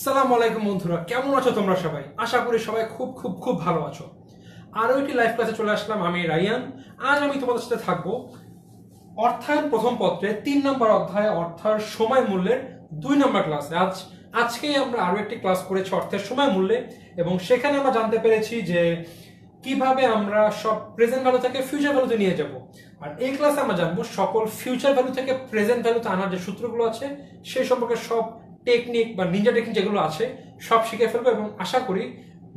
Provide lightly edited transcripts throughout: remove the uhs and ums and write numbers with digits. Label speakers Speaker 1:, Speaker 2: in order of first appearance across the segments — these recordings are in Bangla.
Speaker 1: আসসালামু আলাইকুম বন্ধুরা, কেমন আছো তোমরা সবাই? আশা করি সবাই খুব খুব খুব ভালো আছো। আরও একটি লাইভ ক্লাসে চলে আসলাম, আমি রায়ান। আজ আমি তোমাদের সাথে থাকবো অর্থায়ন প্রথম পত্রে 3 নম্বর অধ্যায় অর্থার সময় মূল্যের 2 নম্বর ক্লাসে। আজকেই আমরা আরো একটি ক্লাস করেছি অর্থের সময় মূল্যে, এবং সেখানে আমরা জানতে পেরেছি যে কিভাবে আমরা সব প্রেজেন্ট ভ্যালু থেকে ফিউচার ভ্যালুতে নিয়ে যাব। আর এই ক্লাসে আমরা জানবো সকল ফিউচার ভ্যালু থেকে প্রেজেন্ট ভ্যালুতে আনার যে সূত্রগুলো আছে সেই সম্পর্কে সব টেকনিক বা নিনজা টেকনিক যেগুলো আছে সব শিখে ফেলবো, এবং আশা করি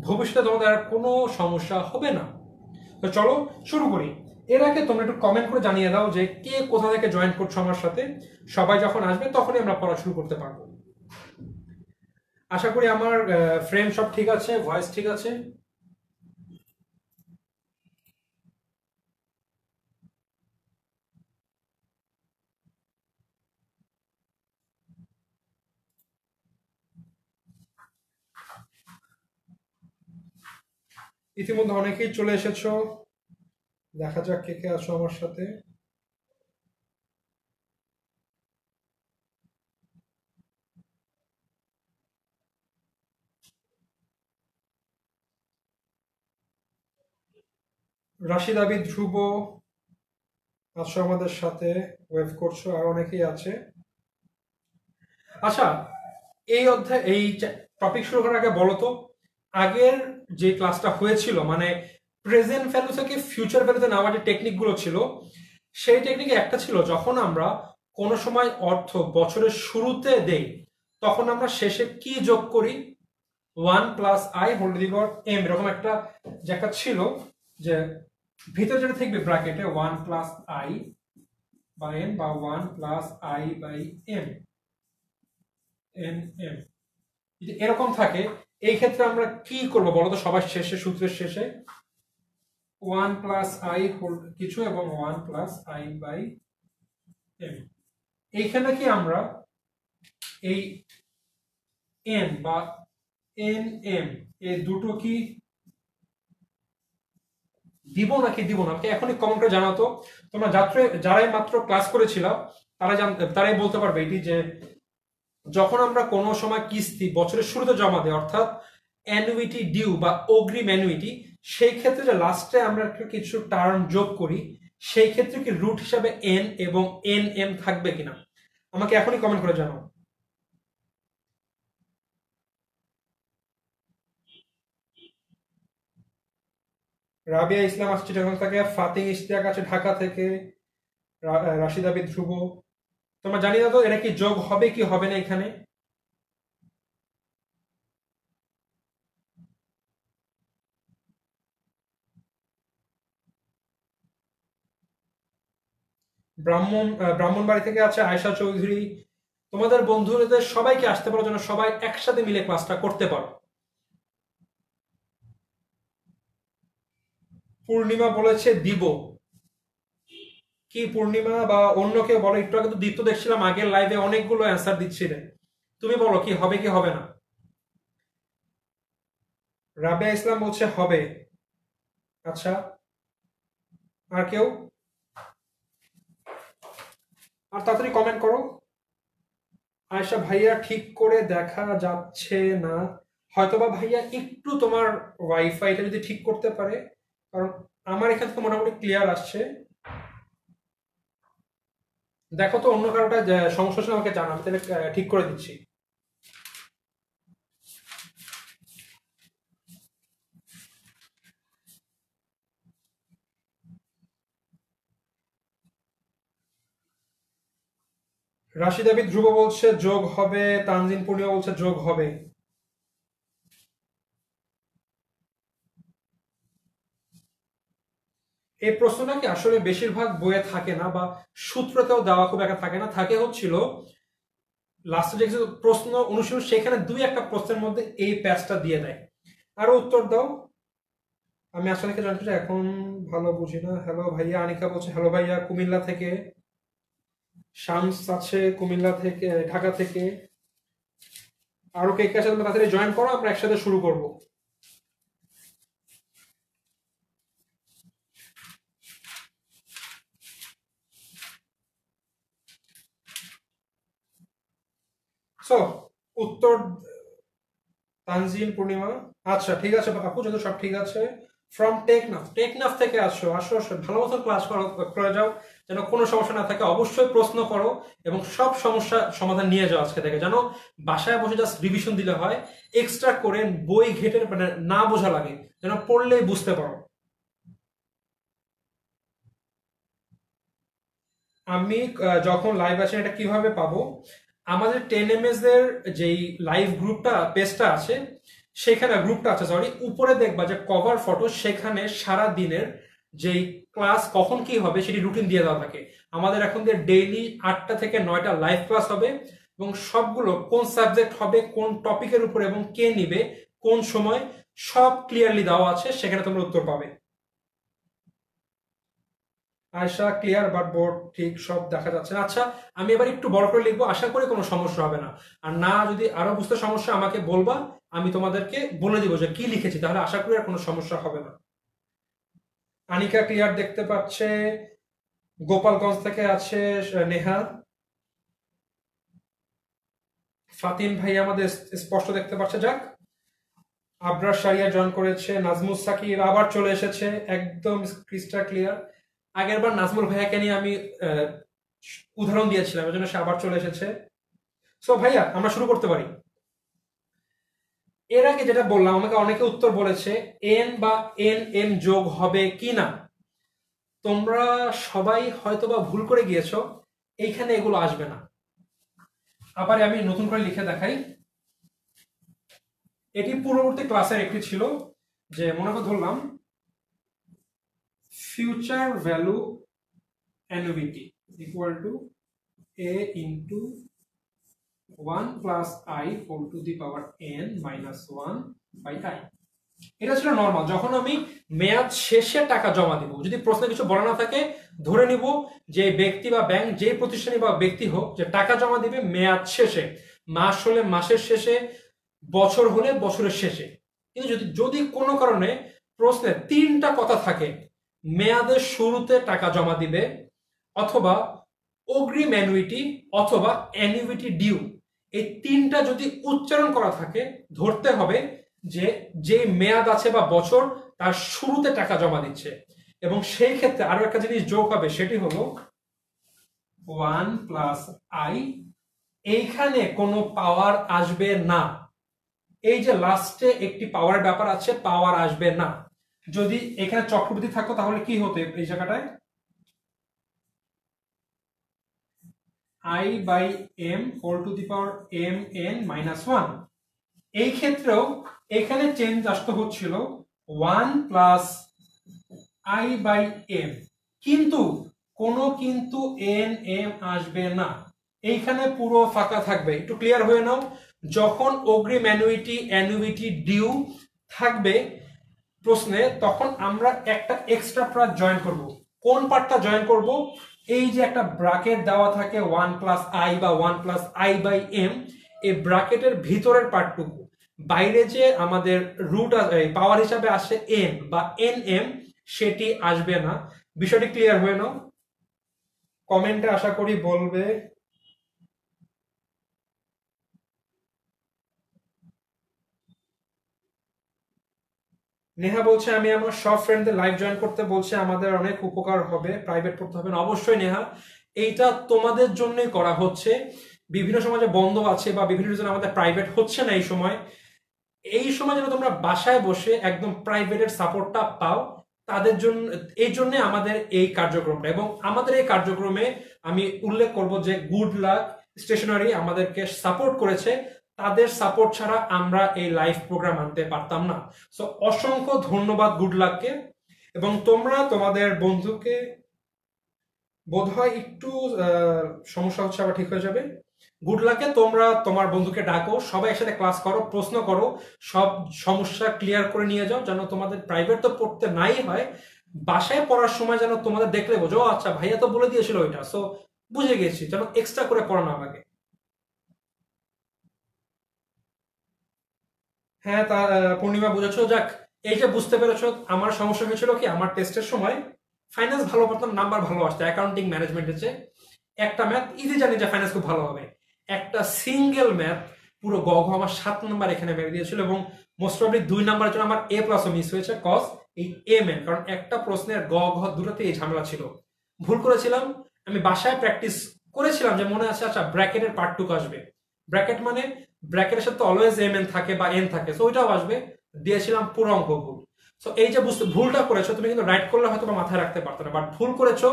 Speaker 1: ভবিষ্যতে তোমাদের আর কোনো সমস্যা হবে না। তো চলো শুরু করি। এর আগে তোমরা একটু কমেন্ট করে জানিয়ে দাও যে কে কোথা থেকে জয়েন করছো আমার সাথে। সবাই যখন আসবে তখনই আমরা পড়া শুরু করতে পারবো। আশা করি আমার ফ্রেম সব ঠিক আছে, ভয়েস ঠিক আছে। ইতিমধ্যে অনেকেই চলে এসেছো, দেখা যাক কে কে আছো আমার সাথে। রাশিদ আবিদ, ধ্রুব আছো আমাদের সাথে, ওয়েভ করছো, আর অনেকেই আছে। আচ্ছা, এই টপিক শুরু করার আগে বলো তো, আগের যে ক্লাসটা হয়েছিল মানে প্রেজেন্ট ভ্যালু থেকে ফিউচার ভ্যালুতে নেওয়ার যে টেকনিক গুলো ছিল, সেই টেকনিকে একটা ছিল যখন আমরা কোনো সময় অর্থ বছরের শুরুতে দেই তখন আমরা শেষে কি যোগ করি, 1 + i whole to the power m, এরকম একটা যে একটা ছিল যে ভিতরে যেটা থাকবে ব্র্যাকেটে 1 + i/n বা 1 + i/m nm যদি এরকম থাকে, এই ক্ষেত্রে আমরা কি করব বলো তো? সবার শেষে, সূত্রের শেষে 1 + i হোল কিছু এবং 1 + i/m, এইখানে কি আমরা এই n বা nm এই দুটো কি দিব নাকি দিব না? এখনই কমেন্ট করে জানাও তো। তোমরা যারাই মাত্র ক্লাস করেছিলাম তারাই বলতে পারবে এটি, যে যখন আমরা কোনো সময় কিস্তি বছরের শুরুতে জমা দেই অর্থাৎ অ্যানুইটি ডিউ বা অগ্রিম অ্যানুইটি, সেই ক্ষেত্রে যে লাস্টে আমরা কিছু টার্ম যোগ করি, সেই ক্ষেত্রে কি রুট হিসাবে এন এবং এন এম থাকবে কিনা? আমাকে এখনই কমেন্ট করে জানাও। রাবিয়া ইসলাম আসছে চিটাগাং থেকে, ফাতিং ইশতিয়াক আছে ঢাকা থেকে, রাশিদ আবিদ, ধ্রুব। তোমরা জানি না তো এটা কি যোগ হবে কি হবে না এখানে? ব্রাহ্মণবাড়ি থেকে আছে আয়শা চৌধুরী। তোমাদের বন্ধুদের সবাইকে আসতে পারো যেন সবাই একসাথে মিলে ক্লাসটা করতে পারো। পূর্ণিমা বলেছে দিব। কি পূর্ণিমা বা অন্য কেউ বলো? একটু আগে তো দীপ্ত দেখছিলাম আগের লাইভে অনেকগুলো অ্যান্সার দিচ্ছিলে। তুমি বলো কি হবে কি হবে না? রাবিয়া ইসলাম বলছে হবে। আচ্ছা, আর কেউ? আর তাড়াতাড়ি কমেন্ট করো। আয়শা ভাইয়া ঠিক করে দেখা যাচ্ছে না, হয়তোবা ভাইয়া একটু তোমার ওয়াইফাইটা যদি ঠিক করতে পারে, কারণ আমার এখান থেকে মোটামুটি ক্লিয়ার আসছে। দেখো তো অন্য কারোটা সমস্যা হলে আমাকে জানাও, আমি তাহলে ঠিক করে দিচ্ছি। রাশিদ আবিদ, ধ্রুব বলছে যোগ হবে, তানজিন পূর্ণিমা বলছে যোগ হবে। এই প্রশ্নটা কি আসলে বেশিরভাগ বইয়ে থাকে না, বা সূত্রতেও দেওয়া খুব একটা থাকে না, থাকে হচ্ছিল লাস্টে যে কিছু প্রশ্ন অনুশীলন সেখানে 2-1টা প্রশ্নের মধ্যে এই প্যাচটা দিয়ে দেয়। আরো উত্তর দাও। আমি আসলে কি জানতে চাই এখন, ভালো বুঝি না। হ্যালো ভাইয়া, আনিকা বলছে হ্যালো ভাইয়া কুমিল্লা থেকে, শামস আছে কুমিল্লা থেকে, ঢাকা থেকে। আরো কে কে আছে তোমরা তাড়াতাড়ি জয়েন করো, আমরা একসাথে শুরু করব। সো উত্তর তানজিন পূর্ণিমা, আচ্ছা ঠিক আছে আপু, যত সব ঠিক আছে। ফ্রম টেকনাফ থেকে আসো, আসো আসো, ভালো মতো ক্লাস করে যাও, যেন কোনো সমস্যা না থাকে। অবশ্যই প্রশ্ন করো এবং সব সমস্যা সমাধান নিয়ে যাও আজকে থেকে, যেন বাসায় বসে জাস্ট রিভিশন দিলে হয়, এক্সট্রা করে বই ঘেটে মানে না বোঝা লাগে, যেন পড়লেই বুঝতে পারো। আমি যখন লাইভ আসে এটা কিভাবে পাবো, আমাদের 10 MS এর যেই লাইভ গ্রুপটা পেজটা আছে, সেখানে গ্রুপটা আছে সরি, উপরে দেখবা যে কভার ফটো, সেখানে সারা দিনের যেই ক্লাস কখন কি হবে সেটি রুটিন দিয়ে দেওয়া থাকে। আমাদের এখন দিয়ে ডেইলি 8টা থেকে 9টা লাইভ ক্লাস হবে, এবং সবগুলো কোন সাবজেক্ট হবে, কোন টপিকের উপরে এবং কে নিবে, কোন সময়, সব ক্লিয়ারলি দেওয়া আছে, সেখানে তোমরা উত্তর পাবে। আয়শা ক্লিয়ার, বাট বোর্ড ঠিক সব দেখা যাচ্ছে না। আচ্ছা, আমি এবার একটু বড় করে লিখবো, আশা করি কোনো সমস্যা হবে না। আর না, যদি আরো বুঝতে সমস্যা আমাকে বলবা, আমি তোমাদেরকে বলে দিব যে কি লিখেছি, তাহলে আশা করি আর কোনো সমস্যা হবে না। আনিকা ক্লিয়ার দেখতে পাচ্ছে, গোপালগঞ্জ থেকে আছে নেহা, ফাতিন ভাই আমাদের স্পষ্ট দেখতে পাচ্ছে। যাক, আবরার সারিয়া জয়েন করেছে, নাজমুস সাকিব আবার চলে এসেছে, একদম ক্রিস্টাল ক্লিয়ার। আগের বার নাজমুল ভাইয়াকে নিয়ে আমি উদাহরণ দিয়েছিলাম, এর জন্য সে আবার চলে এসেছে। সো ভাইয়া, আমরা শুরু করতে পারি। এর আগে যেটা বললাম, আমাকে অনেকে উত্তর বলেছে এন বা এন এম যোগ হবে কি না। তোমরা সবাই হয়তোবা ভুল করে গিয়েছো, এইখানে এগুলো আসবে না। আবার আমি নতুন করে লিখে দেখাই। এটি পূর্ববর্তী ক্লাসের একটি ছিল, যে মনে করে ধরলাম future value annuity equal to a into 1 plus i whole to the power n minus 1 by i। এটা ছিল নর্মাল, যখন আমি মেয়াদ শেষে টাকা জমা দিব। যদি প্রশ্নে কিছু বলা না থাকে, ধরে নিব যে ব্যক্তি বা ব্যাংক, যে প্রতিষ্ঠানে বা ব্যক্তি হোক, যে টাকা জমা দিবে মেয়াদ শেষে, মাস হলে মাসের শেষে, বছর হলে বছরের শেষে। কিন্তু যদি যদি কোনো কারণে প্রশ্নে 3টা কথা থাকে, মেয়াদের শুরুতে টাকা জমা দিবে, অথবা অগ্রিম অ্যানুইটি, অথবা অ্যানুইটি ডিউ, এই 3টা যদি উচ্চারণ করা থাকে, ধরতে হবে যে যে মেয়াদ আছে বা বছর, তার শুরুতে টাকা জমা দিচ্ছে। এবং সেই ক্ষেত্রে আরো একটা জিনিস যোগ হবে, সেটি হলো 1 প্লাস আই। এইখানে কোনো পাওয়ার আসবে না। এই যে লাস্টে একটি পাওয়ার ব্যাপার আছে, পাওয়ার আসবে না। যদি এখানে চক্রবৃদ্ধি থাকতো তাহলে কি হতো এই জায়গাটায়, i by m whole to the power m n minus 1। এই ক্ষেত্রেও এখানে চেঞ্জ আসতে হচ্ছিল 1 প্লাস i বাই এম, কিন্তু কোনো কিন্তু এন এম আসবে না, এইখানে পুরো ফাঁকা থাকবে। একটু ক্লিয়ার হয়ে নাও, যখন অগ্রিম অ্যানুইটি ডিউ থাকবে প্রশ্নে, তখন আমরা একটা এক্সট্রা পার্ট জয়েন করব। কোন পার্টটা জয়েন করব? এই যে একটা ব্র্যাকেট দেওয়া থাকে 1 প্লাস আই বা 1 প্লাস আই বাই এম, এই ব্র্যাকেটের ভিতরের পার্টটুকু, বাইরে যে আমাদের রুট পাওয়ার হিসাবে আসে এন বা এন এম, সেটি আসবে না। বিষয়টি ক্লিয়ার হয়ে নাও, কমেন্টে আশা করি বলবে। নেহা বলছে আমি আমার সব ফ্রেন্ডদের লাইভ জয়েন করতে বলছে, আমাদের অনেক উপকার হবে, প্রাইভেট পড়তে হবে না। অবশ্যই নেহা, এইটা তোমাদের জন্যই করা হচ্ছে। বিভিন্ন সময় যে বন্ধ আছে বা বিভিন্ন রিজন আমাদের প্রাইভেট হচ্ছে না এই সময়, এই সময় যেন তোমরা বাসায় বসে একদম প্রাইভেটের সাপোর্টটা পাও, তাদের জন্য, এই জন্য আমাদের এই কার্যক্রমটা। এবং আমাদের এই কার্যক্রমে আমি উল্লেখ করব যে গুড লাক স্টেশনারি আমাদেরকে সাপোর্ট করেছে, তাদের সাপোর্ট ছাড়া আমরা এই লাইভ প্রোগ্রাম আনতে পারতাম না। সো অসংখ্য ধন্যবাদ গুড লাককে। এবং তোমরা তোমাদের বন্ধুকে, বোধহয় একটু সমস্যা হচ্ছে, আবার ঠিক হয়ে যাবে। গুড লাকে, তোমরা তোমার বন্ধুকে ডাকো, সবাই একসাথে ক্লাস করো, প্রশ্ন করো, সব সমস্যা ক্লিয়ার করে নিয়ে যাও, যেন তোমাদের প্রাইভেট তো পড়তে নাই হয়, বাসায় পড়ার সময় যেন তোমাদের দেখলে বোঝো আচ্ছা ভাইয়া তো বলে দিয়েছিল ওইটা, সো বুঝে গেছি, যেন এক্সট্রা করে পড়ানো আমাকে। হ্যাঁ, তা পূর্ণিমা বুঝেছো। যাক, এই যে বুঝতে পেরেছো, আমার সমস্যা হয়েছিল কি, আমার টেস্টের সময় ফাইন্যান্স ভালো পড়তাম, নাম্বার ভালো আসতো অ্যাকাউন্টিং ম্যানেজমেন্টের চেয়ে। একটা ম্যাথ ইজি, জানি যে ফাইন্যান্স খুব ভালো হবে, একটা সিঙ্গেল ম্যাথ পুরো গ ঘ আমার 7 নাম্বার এখানে মেরে দিয়েছিল, এবং মোস্ট প্রবলি 2 নাম্বারের জন্য আমার A+ মিস হয়েছে, কজ এই এম কারণ একটা প্রশ্নের গ ঘ দুটোতে এই ঝামেলা ছিল। ভুল করেছিলাম, আমি বাসায় প্র্যাকটিস করেছিলাম যে মনে আছে আচ্ছা ব্র্যাকেটের পার্ট 2 আসবে, ব্র্যাকেট মানে ব্র্যাকেটের সাথে অলওয়েজ এম থাকে বা এন থাকে, সো ওইটাও আসবে, দিয়েছিলাম পুরো অঙ্ক ভুল। সো এই যে ভুলটা করেছো তুমি, কিন্তু রাইট করলে হয়তো মাথায় রাখতে পারতো না, বাট ভুল করেছো,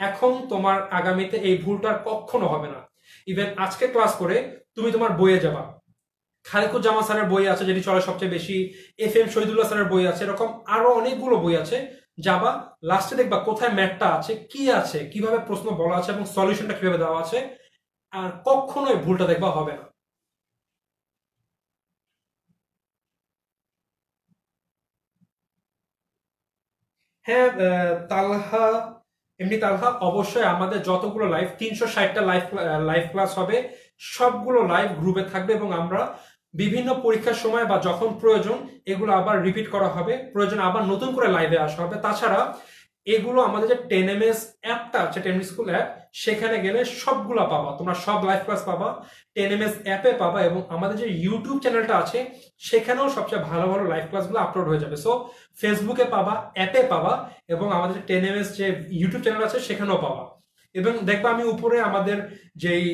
Speaker 1: এখন তোমার আগামীতে এই ভুলটা কখনো হবে না। ইভেন আজকে ক্লাস করে তুমি তোমার বইয়ে যাবা, খালেকুজ্জামান স্যারের বই আছে যেটি চলে সবচেয়ে বেশি, FM শহীদুল্লাহ স্যারের বই আছে, এরকম আরো অনেকগুলো বই আছে, যাবা লাস্টে দেখবা কোথায় ম্যাথটা আছে, কি আছে, কিভাবে প্রশ্ন বলা আছে এবং সলিউশনটা কিভাবে দেওয়া আছে, আর কখনোই ভুলটা দেখবা হবে না। হ্যাঁ তালহা, এমনি তালহা অবশ্যই আমাদের যতগুলো লাইভ 360টা লাইভ লাইভ ক্লাস হবে, সবগুলো লাইভ গ্রুপে থাকবে, এবং আমরা বিভিন্ন পরীক্ষার সময় বা যখন প্রয়োজন এগুলো আবার রিপিট করা হবে, প্রয়োজন আবার নতুন করে লাইভে আসা হবে। তাছাড়া এগুলো আমাদের যে 10ms অ্যাপটা আছে, 10 স্কুল অ্যাপ, সেখানে গেলে সবগুলো পাবা, তোমরা সব লাইভ ক্লাস পাবা, 10ms অ্যাপে পাবা, এবং আমাদের যে ইউটিউব চ্যানেলটা আছে সেখানেও সবচেয়ে ভালো ভালো লাইভ ক্লাসগুলো আপলোড হয়ে যাবে। সো ফেসবুকে পাবা, অ্যাপে পাবা, এবং আমাদের 10ms যে ইউটিউব চ্যানেল আছে সেখানেও পাবা। এবং দেখবা আমি উপরে আমাদের যেই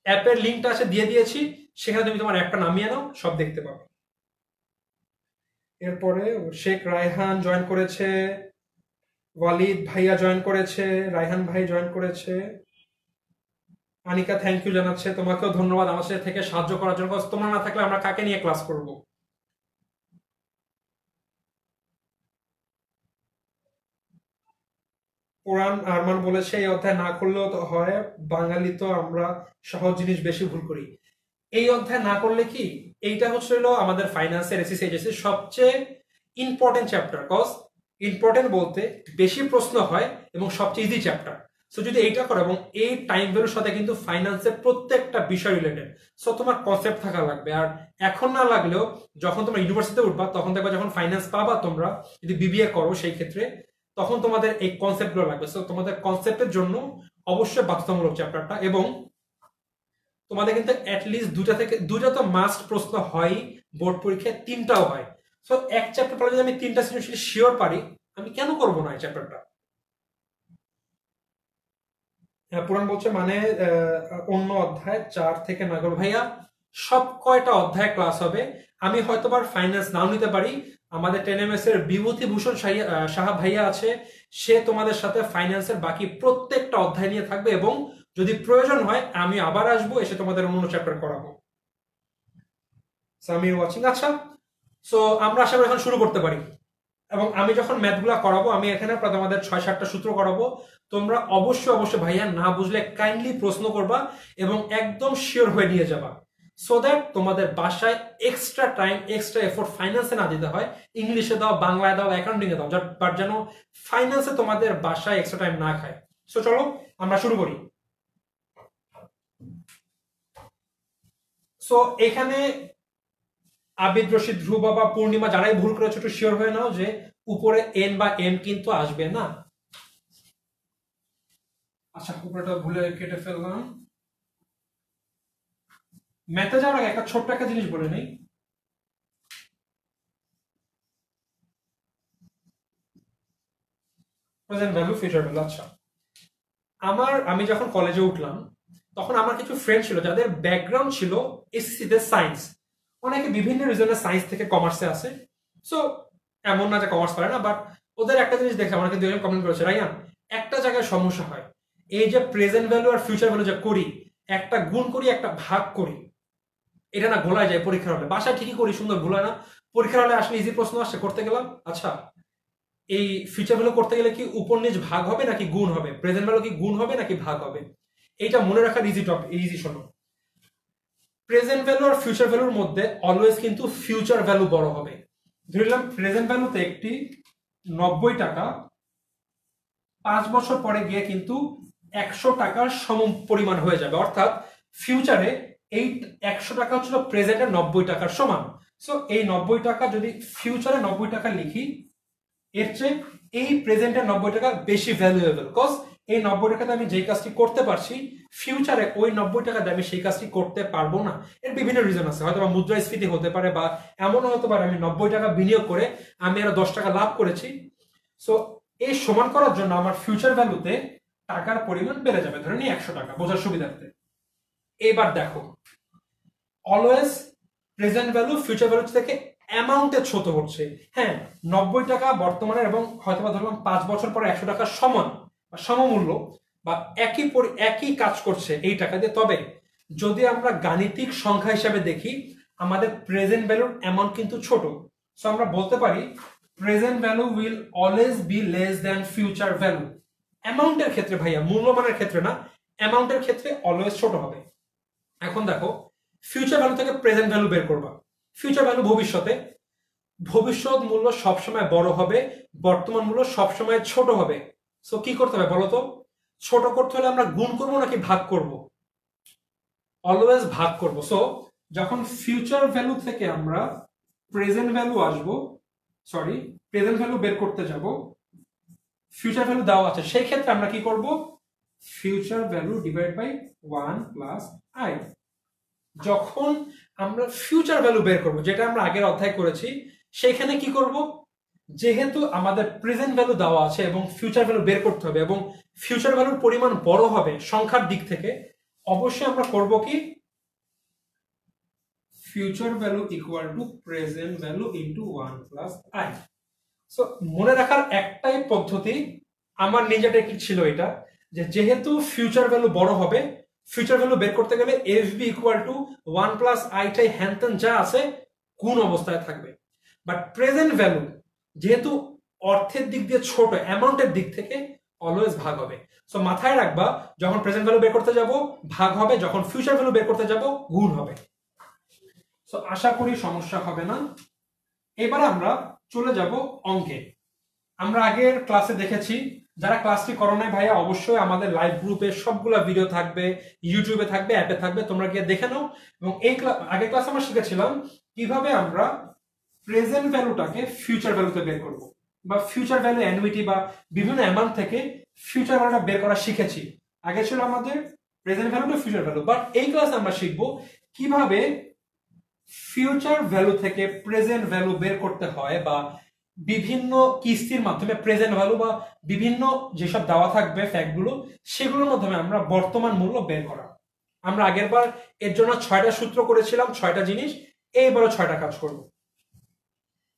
Speaker 1: অ্যাপের লিঙ্কটা আছে দিয়ে দিয়েছি, সেখানে তুমি তোমার অ্যাপটা নামিয়ে নাও, সব দেখতে পাবে। এরপরে শেখ রায়হান জয়েন করেছে, ওয়ালিদ ভাইয়া জয়েন করেছে, রায়হান ভাই জয়েন করেছে, আনিকা থ্যাংক ইউ জানাচ্ছে, তোমাকেও ধন্যবাদ আমার সাথে থেকে সাহায্য করার জন্য, তোমরা না থাকলে আমরা কাকে নিয়ে ক্লাস করব। কোরআন আরমান বলেছে এই অধ্যায় না করলেও তো হয়, বাঙালি তো আমরা সহজ জিনিস বেশি ভুল করি। এই অধ্যায় না করলে কি, এইটা হচ্ছিল আমাদের ফাইন্যান্সের SSC সবচেয়ে ইম্পর্টেন্ট চ্যাপ্টার, কজ ইম্পর্টেন্ট বলতে বেশি প্রশ্ন হয় এবং সবচেয়ে ইজি চ্যাপ্টার। সো যদি এইটা করো, এবং এই টাইম ভ্যালুর সাথে কিন্তু ফাইন্যান্সের প্রত্যেকটা বিষয় রিলেটেড, সো তোমার কনসেপ্ট থাকা লাগবে। আর এখন না লাগলেও যখন তোমরা ইউনিভার্সিটিতে উঠবা তখন দেখবা, যখন ফাইন্যান্স পাবা তোমরা যদি BBA করো সেই ক্ষেত্রে, তখন তোমাদের এই কনসেপ্টগুলো লাগবে। সো তোমাদের কনসেপ্টের জন্য অবশ্যই বাধ্যতামূলক চ্যাপ্টারটা, এবং তোমাদের কিন্তু অ্যাটলিস্ট দুটা তো মাস্ট প্রশ্ন হয়, বোর্ড পরীক্ষায় 3টাও হয়। সো এক চ্যাপ্টার পড়লে যদি আমি 3টা সৃজনশীল শিওর পারি, আমি কেন করবো না এই চ্যাপ্টারটা। পুরাণ বলছে মানে অন্য অধ্যায় 4 থেকে 9 ভাইয়া সব কয়টা অধ্যায় ক্লাস হবে, আমি হয়তোবার ফাইন্যান্স নাও নিতে পারি, আমাদের 10ms এর বিভূতিভূষণ সাহা ভাইয়া আছে, সে তোমাদের সাথে ফাইন্যান্সের বাকি প্রত্যেকটা অধ্যায় নিয়ে থাকবে, এবং যদি প্রয়োজন হয় আমি আবার আসবো, এসে তোমাদের অন্য চ্যাপ্টার করাবো। সামির ওয়াচিং, আচ্ছা সো আমরা আশা করি এখন শুরু করতে পারি। এবং আমি যখন ম্যাথগুলা করাবো, আমি এখানে প্রায় তোমাদের 6-7টা সূত্র করাবো, তোমরা অবশ্যই ভাইয়া না বুঝলে কাইন্ডলি প্রশ্ন করবা এবং একদম শিওর হয়ে নিয়ে যাবা, সো দ্যাট তোমাদের বাসায় এক্সট্রা টাইম এক্সট্রা এফোর্ট ফাইন্যান্সে না দিতে হয়, ইংলিশে দাও, বাংলায় দাও, অ্যাকাউন্টিং এ দাও, বাট যেন ফাইন্যান্সে তোমাদের বাসায় এক্সট্রা টাইম না খায়। সো চলো আমরা শুরু করি। সো এখানে আবিদ, রশিদ, ধ্রুব বা পূর্ণিমা যারাই ভুল করেছো একটু শিওর হয়ে নাও যে উপরে এন বা এম কিন্তু আসবে না। আচ্ছা উপরেটা ভুলে কেটে ফেললাম। ম্যাথে যাওয়ার আগে একটা ছোট্ট একটা জিনিস বলে নেই, প্রেজেন্ট ভ্যালু, ফিউচার ভ্যালু। আচ্ছা আমি যখন কলেজে উঠলাম তখন আমার কিছু ফ্রেন্ড ছিল যাদের ব্যাকগ্রাউন্ড ছিল SSC তে সায়েন্স, অনেকে বিভিন্ন রিজনে সায়েন্স থেকে কমার্সে আসে, সো এমন না যে কমার্স পারে না, বাট ওদের একটা জিনিস দেখে আমার কিন্তু দুজন কমেন্ট করেছে, রাইয়ান একটা জায়গায় সমস্যা হয়, এই যে প্রেজেন্ট ভ্যালু আর ফিউচার ভ্যালু যা করি, একটা গুণ করি একটা ভাগ করি, এটা না গোলায় যায় পরীক্ষার হলে, বাসায় ঠিকই করি সুন্দর, ভুলায় না, পরীক্ষার হলে আসলে ইজি প্রশ্ন আসছে করতে গেলাম। আচ্ছা এই ফিউচার ভ্যালু করতে গেলে কি উপর নিচ ভাগ হবে নাকি গুণ হবে, প্রেজেন্ট ভ্যালু কি গুণ হবে নাকি ভাগ হবে, এইটা মনে রাখার ইজি টপিক, ইজি শোনো। প্রেজেন্ট ভ্যালু আর ফিউচার ভ্যালুর মধ্যে অলওয়েজ কিন্তু ফিউচার ভ্যালু বড় হবে। ধরলাম প্রেজেন্ট ভ্যালুতে একটি 90 টাকা 5 বছর পরে গিয়ে কিন্তু 100 টাকার সম পরিমাণ হয়ে যাবে, অর্থাৎ ফিউচারে এই 100 টাকা হচ্ছিল প্রেজেন্টের 90 টাকার সমান। সো এই 90 টাকা যদি ফিউচারে 90 টাকা লিখি, এর চেয়ে এই প্রেজেন্টের 90 টাকা বেশি ভ্যালুয়েবল, কজ এই 90 টাকাতে আমি যেই কাজটি করতে পারছি ফিউচারে ওই 90 টাকাতে আমি সেই কাজটি করতে পারবো না। এর বিভিন্ন রিজন আছে, হয়তো বা মুদ্রাস্ফীতি হতে পারে, বা এমনও হতে পারে আমি 90 টাকা বিনিয়োগ করে আমি আরো 10 টাকা লাভ করেছি। সো এই সমান করার জন্য আমার ফিউচার ভ্যালুতে টাকার পরিমাণ বেড়ে যাবে, ধরে নিই 100 টাকা বোঝার সুবিধার্থে। এবার দেখো always present value future value থেকে অ্যামাউন্টে ছোট হচ্ছে। হ্যাঁ 90 টাকা বর্তমানে এবং হয়তো বা ধরলাম 5 বছর পরে 100 টাকা সমান বা সমমূল্য বা একই কাজ করছে এই টাকা দিয়ে। তবে যদি আমরা গাণিতিক সংখ্যা হিসাবে দেখি আমাদের প্রেজেন্ট ভ্যালুর অ্যামাউন্ট কিন্তু ছোট। সো আমরা বলতে পারি present value will always be less than future value. অ্যামাউন্টের ক্ষেত্রে ভাইয়া, মূল্যমানের ক্ষেত্রে না, অ্যামাউন্টের ক্ষেত্রে অলওয়েজ ছোট হবে। এখন দেখো ফিউচার ভ্যালু থেকে প্রেজেন্ট ভ্যালু বের করবা। ফিউচার ভ্যালু ভবিষ্যতে, ভবিষ্যৎ মূল্য সবসময় বড় হবে, বর্তমান মূল্য সবসময় ছোট হবে। সো কি করতে হবে বলতো? ছোট করতে হলে আমরা গুণ করব নাকি ভাগ করব? অলওয়েজ ভাগ করব। সো যখন ফিউচার ভ্যালু থেকে আমরা প্রেজেন্ট ভ্যালু প্রেজেন্ট ভ্যালু বের করতে যাব, ফিউচার ভ্যালু দেওয়া আছে, সেই ক্ষেত্রে আমরা কি করব? Future value divide by 1 plus i. যখন আমরা ফিউচার ভ্যালু বের করব, যেটা আমরা আগের অধ্যায় করেছি, সেখানে কি করব? যেহেতু আমাদের প্রেজেন্ট ভ্যালু দেওয়া আছে এবং ফিউচার ভ্যালু বের করতে হবে এবং ফিউচার ভ্যালুর পরিমাণ বড় হবে সংখ্যার দিক থেকে, অবশ্যই আমরা করব কি? Future value equal to present value into 1 plus I. So মনে রাখার একটাই পদ্ধতি, আমার নিজেটা কি ছিল এটা, যে যেহেতু ফিউচার ভ্যালু বড় হবে, ফিউচার ভ্যালু বের করতে গেলে এফবি ইকুয়াল টু 1 প্লাস আইটাই হ্যানতেন যা আছে গুণ অবস্থায় থাকবে। বাট প্রেজেন্ট ভ্যালু যেহেতু অর্থের দিক দিয়ে ছোট, অ্যামাউন্টের দিক থেকে অলওয়েজ ভাগ হবে। সো মাথায় রাখবা, যখন প্রেজেন্ট ভ্যালু বের করতে যাব ভাগ হবে, যখন ফিউচার ভ্যালু বের করতে যাব গুণ হবে। সো আশা করি সমস্যা হবে না। এবার আমরা চলে যাব অঙ্কে। আমরা আগের ক্লাসে দেখেছি, যারা ক্লাসটি করো নাই ভাইয়া অবশ্যই আমাদের লাইভ গ্রুপে সবগুলা ভিডিও থাকবে, ইউটিউবে থাকবে, অ্যাপে থাকবে, তোমরা গিয়ে দেখে নাও। এবং এই আগের ক্লাসে আমরা শিখেছিলাম কিভাবে আমরা প্রেজেন্ট ভ্যালুটাকে ফিউচার ভ্যালুতে বের করব, বা ফিউচার ভ্যালু অ্যানুইটি বা বিভিন্ন অ্যামাউন্ট থেকে ফিউচার ভ্যালুটা বের করা শিখেছি। আগে ছিল আমাদের present value to future value, but এই ক্লাসে আমরা শিখব কিভাবে ফিউচার ভ্যালু থেকে প্রেজেন্ট ভ্যালু বের করতে হয়, বা বিভিন্ন কিস্তির মাধ্যমে প্রেজেন্ট ভ্যালু বা বিভিন্ন যেসব দেওয়া থাকবে ফ্যাক্টগুলো, সেগুলোর মাধ্যমে আমরা বর্তমান মূল্য বের করা। আমরা আগের বার এর জন্য 6টা সূত্র করেছিলাম, 6টা জিনিস, এইবারও 6টা কাজ করব।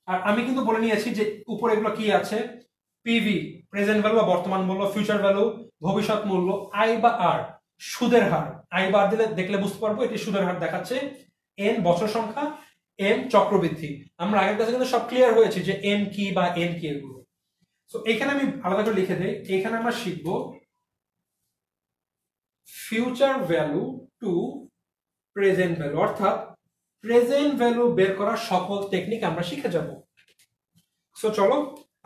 Speaker 1: আর আমি কিন্তু বলে নিয়েছি যে উপরে এগুলো কি আছে, পিভি প্রেজেন্ট ভ্যালু বা বর্তমান মূল্য, ফিউচার ভ্যালু ভবিষ্যৎ মূল্য, আই বা আর সুদের হার, আই বা আর দিলে দেখলে বুঝতে পারবো এটি সুদের হার দেখাচ্ছে, এন বছর সংখ্যা, এম চক্রবৃদ্ধি। আমরা আগের কাছে কিন্তু সব ক্লিয়ার হয়েছে যে এম কি বা এন কি এগুলো। সো এখানে আমি আলাদা করে লিখে দেই, এখানে আমরা শিখবো future value to present value, অর্থাৎ প্রেজেন্ট ভ্যালু বের করার সকল টেকনিক আমরা শিখে যাব। সো চলো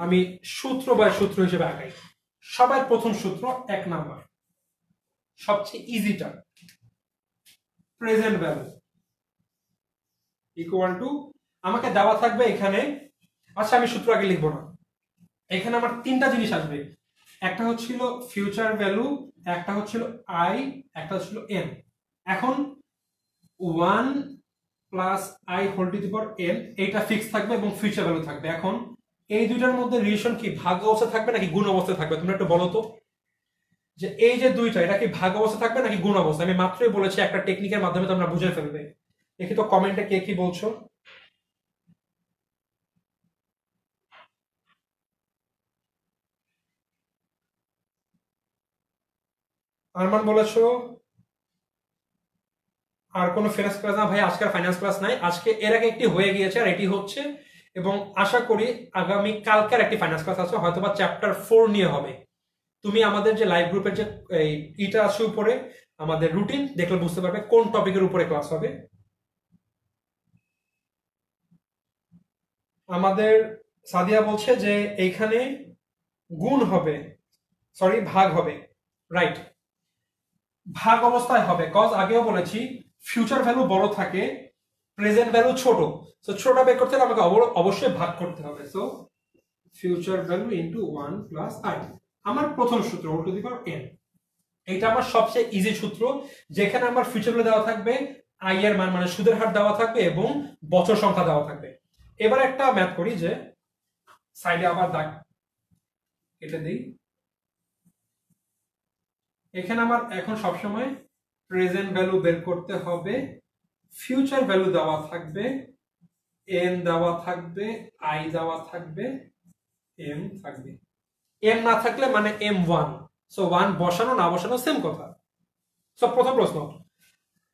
Speaker 1: আমি সূত্র বাই সূত্র হিসেবে আগাই। সবার প্রথম সূত্র 1 নাম্বার, সবচেয়ে ইজিটা, প্রেজেন্ট ভ্যালু ইকুয়াল টু, আমাকে দেওয়া থাকবে এখানে, আচ্ছা আমি সূত্র আগে লিখবো না, এখানে আমার 3টা জিনিস আসবে, একটা হচ্ছিল ফিউচার ভ্যালু, একটা হচ্ছিল আই, একটা হচ্ছিল এম। এখন 1 plus I whole to the power m এইটা ফিক্স থাকবে এবং ফিউচার ভ্যালু থাকবে। এখন এই দুইটার মধ্যে রিলেশন কি ভাগ অবস্থায় থাকবে নাকি গুণ অবস্থায় থাকবে? তোমরা একটু বলো তো, যে এই যে দুইটা এটা কি ভাগ অবস্থা থাকবে নাকি গুণ অবস্থা? আমি মাত্রই বলেছি একটা টেকনিকের মাধ্যমে তোমরা বুঝে ফেলবে। দেখি তো কমেন্টে কে কি বলছো। আরমান বলেছো আর কোনো ফাইন্যান্স ক্লাস না ভাই, আজকের ফাইন্যান্স ক্লাস নাই, আজকে এর আগে একটি হয়ে গিয়েছে আর এটি হচ্ছে, এবং আশা করি আগামী কালকের একটি ফাইন্যান্স ক্লাস আছে, হয়তোবা চ্যাপ্টার 4 নিয়ে হবে। তুমি আমাদের যে লাইভ গ্রুপের যে ইটা আছে উপরে, আমাদের রুটিন দেখলে বুঝতে পারবে কোন টপিকের উপরে ক্লাস হবে। আমাদের সাদিয়া বলছে যে এইখানে গুণ হবে, সরি ভাগ হবে, রাইট, ভাগ অবস্থায় হবে, কজ আগেও বলেছি ফিউচার ভ্যালু বড় থাকে, প্রেজেন্ট ভ্যালু ছোট। সো ছোটটা বের করতে হলে আমাকে অবশ্যই ভাগ করতে হবে। So future value into 1 plus i. আমার প্রথম সূত্র whole to the power n, এটা আমার সবচেয়ে ইজি সূত্র, যেখানে আমার ফিউচার ভ্যালু দেওয়া থাকবে, আই এর মান মানে সুদের হার দেওয়া থাকবে এবং বছর সংখ্যা দেওয়া থাকবে। এবার একটা ম্যাথ করি, যে সাইডে আবার দাগ কেটে দিই। এখানে আমার এখন সবসময় প্রেজেন্ট ভ্যালু বের করতে হবে, ফিউচার ভ্যালু দেওয়া থাকবে, এন দেওয়া থাকবে, আই দেওয়া থাকবে, এম থাকবে। এম না থাকলে মানে M1, সো 1 বসানো না বসানো সেম কথা। সো প্রথম প্রশ্ন,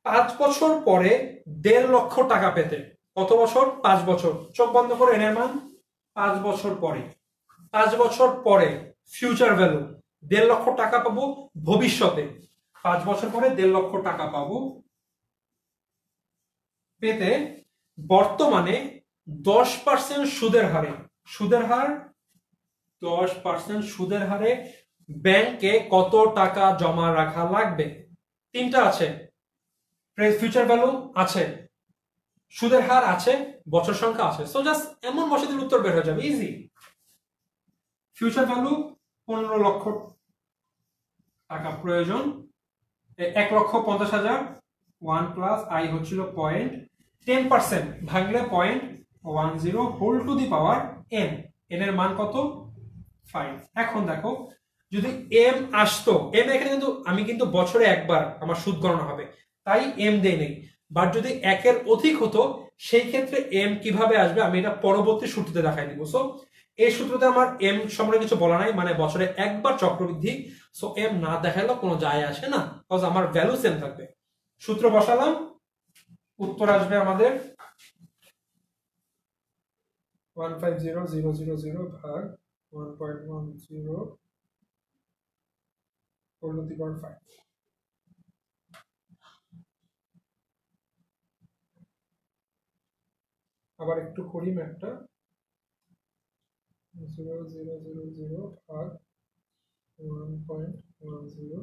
Speaker 1: 5 বছর পরে 1.5 লক্ষ টাকা পেতে, কত বছর? 5 বছর। চোখ বন্ধ করে এর মান 5 বছর পরে, 5 বছর পরে ফিউচার ভ্যালু 1.5 লক্ষ টাকা পাবো ভবিষ্যতে। 5 বছর পরে 1.5 লক্ষ টাকা পাবো পেতে বর্তমানে 10% সুদের হারে, সুদের হার 10% সুদের হারে ব্যাংকে কত টাকা জমা রাখা লাগবে? তিনটা আছে, ফিউচার ভ্যালু আছে, সুদের হার আছে, বছর সংখ্যা আছে। সো জাস্ট এমন বসে দিলে উত্তর বের হয়ে যাবে, ইজি। ফিউচার ভ্যালু 15 লক্ষ টাকা প্রয়োজন, 1,50,000, 1 প্লাস আই হচ্ছিল 10% ভাঙলে 0.10 whole to the power n, n এর মান কত? 5। এখন দেখো, যদি m আসতো, m এখানে কিন্তু আমি কিন্তু বছরে একবার আমার সুদ গণনা হবে, তাই m দেই নেই। বাট যদি একের অধিক হতো, সেই ক্ষেত্রে m কিভাবে আসবে আমি এটা পরবর্তী সূত্রতে দেখাই দিব। সো এই সূত্রতে আমার m সম্পর্কে কিছু বলা নাই, মানে বছরে একবার চক্রবৃদ্ধি, সো m না দেখাইলেও কোনো যায় আসে না, বিকজ আমার ভ্যালু সেম থাকবে। সূত্র বসালাম, উত্তর আসবে আমাদের 150,000 ভাগ 1.10 হোল টু দি পাওয়ার 5। আবার একটু করি ম্যাথটা, 0.000 ভাগ 1.10,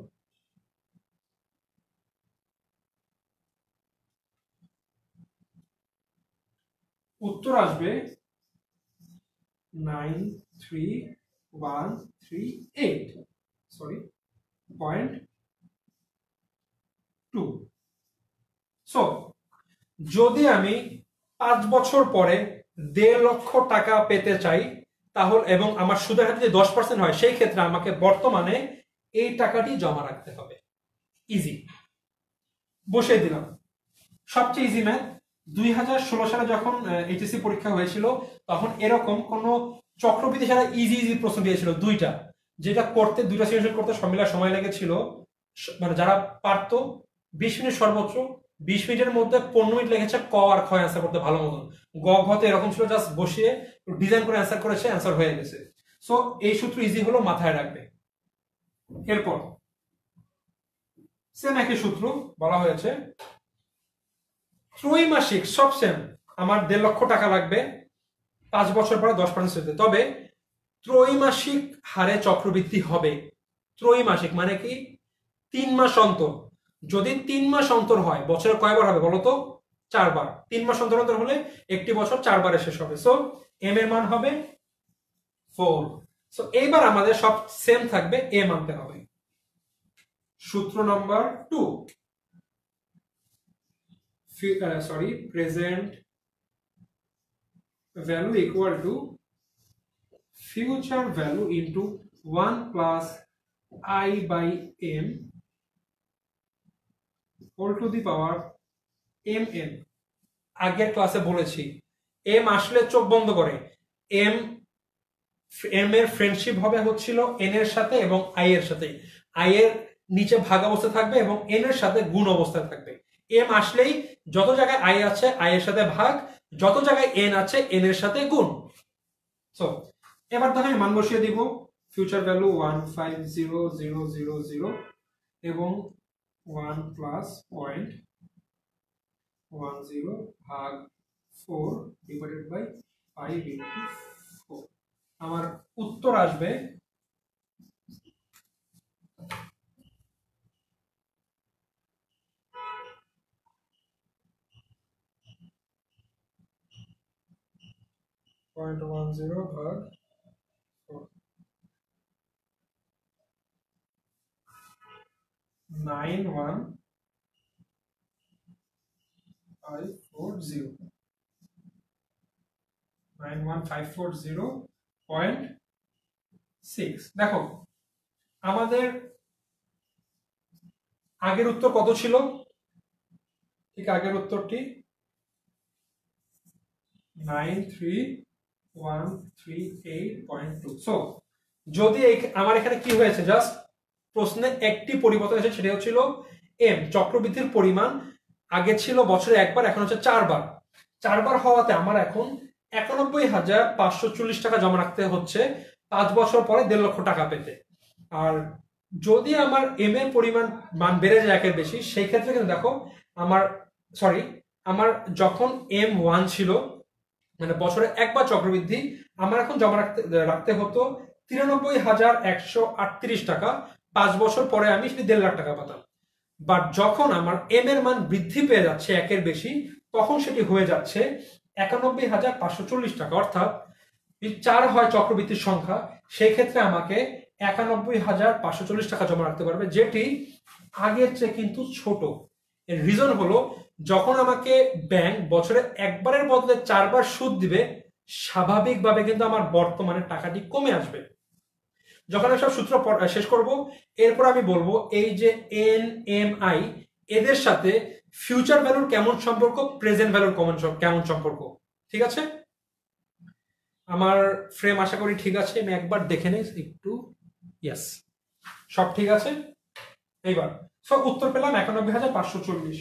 Speaker 1: উত্তর আসবে 93138, সরি 0.2। সো যদি আমি 5 বছর পরে 1.5 লক্ষ টাকা পেতে চাই, তাহলে এবং আমার সুদের হার যদি 10% হয়, সেই ক্ষেত্রে আমাকে বর্তমানে এই টাকাটি জমা রাখতে হবে। ইজি, বসিয়ে দিলাম। সবচেয়ে ইজি ম্যাথ, 2016 সালে যখন এইচএসসি পরীক্ষা হয়েছিল, তখন এরকম কোন চক্রবৃদ্ধি ছাড়া ইজি ইজি প্রশ্ন দিয়েছিল দুইটা, যেটা করতে দুইটা সৃজনশীল করতে সবমিলা সময় লেগেছিল, মানে যারা পারতো 20 মিনিট সর্বোচ্চ, 20 মিনিটের মধ্যে 15 মিনিট লেগেছে ক আর খ অ্যান্সার করতে ভালো মতন। গ ঘতে এরকম ছিল, জাস্ট বসিয়ে ডিজাইন করে অ্যান্সার করেছে, অ্যান্সার হয়ে গেছে। সো এই সূত্র ইজি হলো, মাথায় রাখবে। এরপর সেম একই সূত্র বলা হয়েছে, ত্রৈমাসিক, সব সেম, আমার 1.5 লক্ষ টাকা লাগবে 5 বছর পরে 10%, তবে ত্রৈমাসিক হারে চক্রবৃদ্ধি হবে। ত্রৈমাসিক মানে কি? 3 মাস অন্তর। যদি 3 মাস অন্তর হয়, বছরে কয়বার হবে বলতো? 4 বার। 3 মাস অন্তর অন্তর হলে একটি বছর 4 বারে শেষ হবে। সো এম এর মান হবে 4। সো এইবার আমাদের সব সেম থাকবে, এ মানতে হবে। সূত্র number 2, present value equal to future value into 1 plus I by m whole to the power mn। আগের ক্লাসে বলেছি, এম আসলে চোখ বন্ধ করে, এম এম এর ফ্রেন্ডশিপ হবে হচ্ছিল এন এর সাথে এবং আই এর সাথে, আই এর নিচে ভাগ অবস্থা থাকবে এবং এন এর সাথে গুণ অবস্থায় থাকবে। এম আসলেই যত জায়গায় আই আছে আই এর সাথে ভাগ, যত জায়গায় এন আছে এন এর সাথে গুণ। সো এবার দেখো মান বসিয়ে দিব, ফিউচার ভ্যালু 150,000 এবং 1 প্লাস 0.10 ভাগ 4 ডিভাইডেড বাই 5 ইনটু 4। আমার উত্তর আসবে 0.10 ভাগ 4। 91540 দেখো আমাদের আগের উত্তর কত ছিল? ঠিক আগের উত্তরটি 93138.2। সো যদি আমার এখানে কি হয়েছে, জাস্ট প্রশ্নে একটি পরিবর্তন এসেছে, সেটা হচ্ছিল এম চক্রবৃদ্ধির পরিমাণ আগে ছিল বছরে একবার, এখন হচ্ছে 4 বার। 4 বার হওয়াতে আমার এখন 91,540 টাকা জমা রাখতে হচ্ছে 5 বছর পরে 1.5 লক্ষ টাকা পেতে। আর যদি আমার এম এর পরিমাণ মান বেড়ে যায় একের বেশি, সেই ক্ষেত্রে কিন্তু দেখো আমার যখন M1 ছিল, মানে বছরে একবার চক্রবৃদ্ধি, আমার এখন জমা রাখতে হতো 93,138 টাকা। 5 বছর পরে আমি সেটি 1.5 লাখ টাকা পেতাম। বাট যখন আমার এম এর মান বৃদ্ধি পেয়ে যাচ্ছে একের বেশি, তখন সেটি হয়ে যাচ্ছে 91,540 টাকা। অর্থাৎ 4 হয় চক্রবৃদ্ধির সংখ্যা, সেই ক্ষেত্রে আমাকে 91,540 টাকা জমা রাখতে পারবে, যেটি আগের চেয়ে কিন্তু ছোট। এর রিজন হলো, যখন আমাকে ব্যাংক বছরে একবারের বদলে 4 বার সুদ দিবে, স্বাভাবিকভাবে কিন্তু আমার বর্তমানে টাকাটি কমে আসবে। যখন আমি সব সূত্র শেষ করব, এরপর আমি বলবো এই যে NMI এদের সাথে ফিউচার ভ্যালুর কেমন সম্পর্ক, প্রেজেন্ট ভ্যালুর কেমন সম্পর্ক। ঠিক আছে, আমার ফ্রেম আশা করি ঠিক আছে, আমি একবার দেখে নেই একটু। ইয়েস, সব ঠিক আছে। এইবার সব উত্তর পেলাম 91,540।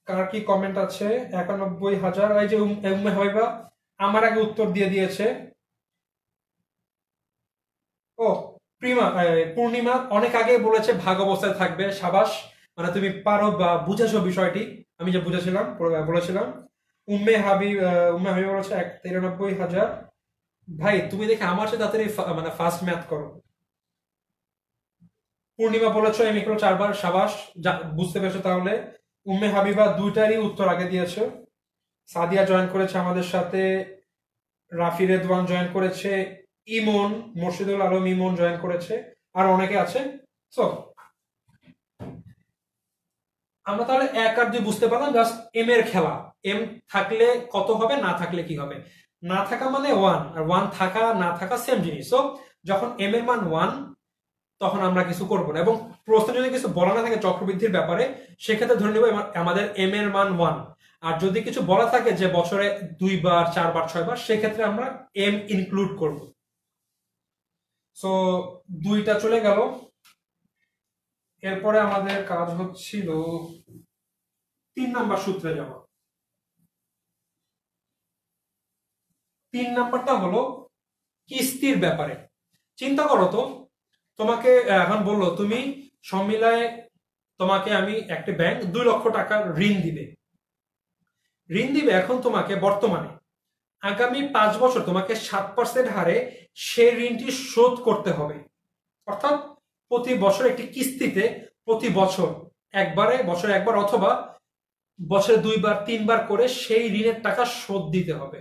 Speaker 1: কার কি কমেন্ট আছে? 91,000। এই যে উম্মে হাবিবা আমার আগে উত্তর দিয়ে দিয়েছে। ও পূর্ণিমা অনেক আগে বলেছে ভাগ অবস্থায় থাকবে। সাবাস, মানে তুমি পারো বা বুঝেছো বিষয়টি, আমি যে বুঝেছিলাম বলেছিলাম। উম্মে হাবিব বলেছে 93,000। ভাই তুমি দেখে আমার সাথে তাড়াতাড়ি মানে ফাস্ট ম্যাথ করো। পূর্ণিমা বলেছো এম ইকুয়াল 4 বার। সাবাস, বুঝতে পেরেছো তাহলে। উম্মে হাবিবা দুইটারই উত্তর আগে দিয়েছো। সাদিয়া জয়েন করেছে আমাদের সাথে, রাফি রেদওয়ান জয়েন করেছে, ইমন মুর্শিদুল আলম ইমন জয়েন করেছে, আর অনেকে আছে। সো আমরা তাহলে 1 আর 2 বুঝতে পারলাম, জাস্ট এম এর খেলা। এম থাকলে কত হবে, না থাকলে কি হবে। না থাকা মানে 1, আর 1 থাকা না থাকা সেম জিনিস। সো যখন এম এর মান 1, তখন আমরা কিছু করবো না। এবং প্রশ্নে যদি কিছু বলা না থাকে চক্রবৃদ্ধির ব্যাপারে, সেক্ষেত্রে ধরে নিব আমাদের এম এর মান 1। আর যদি কিছু বলা থাকে যে বছরে 2 বার 4 বার 6 বার, সেক্ষেত্রে আমরা এম ইনক্লুড করব। সো 2টা চলে গেল। এরপরে আমাদের কাজ হচ্ছিল 3 নাম্বার সূত্রে যাওয়া। 3 নাম্বারটা হলো কিস্তির ব্যাপারে। চিন্তা করো তো, তোমাকে এখন বললো তুমি সম্মিলায় তোমাকে আমি একটা ব্যাংক 2 লক্ষ টাকা ঋণ দিবে। এখন তোমাকে বর্তমানে আগামী 5 বছর তোমাকে 7% হারে সেই ঋণটি শোধ করতে হবে। অর্থাৎ প্রতি বছর একটি কিস্তিতে প্রতি বছর বছরে একবার অথবা বছরে 2 বার 3 বার করে সেই ঋণের টাকা শোধ দিতে হবে।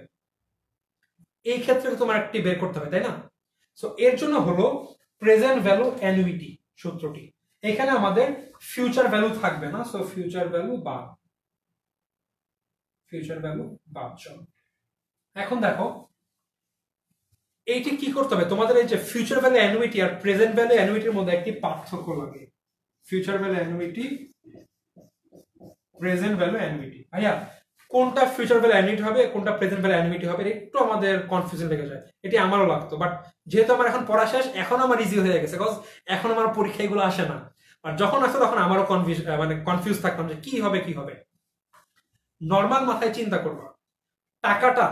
Speaker 1: এই ক্ষেত্রে তোমার একটি বের করতে হবে, তাই না? সো এর জন্য হলো প্রেজেন্ট ভ্যালু অ্যানুইটি সূত্রটি। এখানে আমাদের ফিউচার ভ্যালু থাকবে না। সো ফিউচার ভ্যালু বাদ চল। এখন দেখো এইটি কি করতে হবে, তোমাদের এই যে ফিউচার ভ্যালু অ্যানুইটি আর প্রেজেন্ট ভ্যালু অ্যানুইটির মধ্যে একটি পার্থক্য লাগে। Future value annuity, present value annuity. ভাইয়া কোনটা ফিউচার ভ্যালু অ্যানুইটি হবে, কোনটা প্রেজেন্ট ভ্যালু অ্যানুইটি হবে, একটু আমাদের কনফিউশন লেগে যায়। এটি আমারও লাগতো, বাট যেহেতু আমার এখন পড়া শেষ, এখন আমার ইজি হয়ে গেছে, বিকজ এখন আমার পরীক্ষা এগুলো আসে না। আর যখন আসে তখন আমারও কনফিউজ থাকতাম যে কি হবে। নর্মাল মাথায় চিন্তা করবা, টাকাটা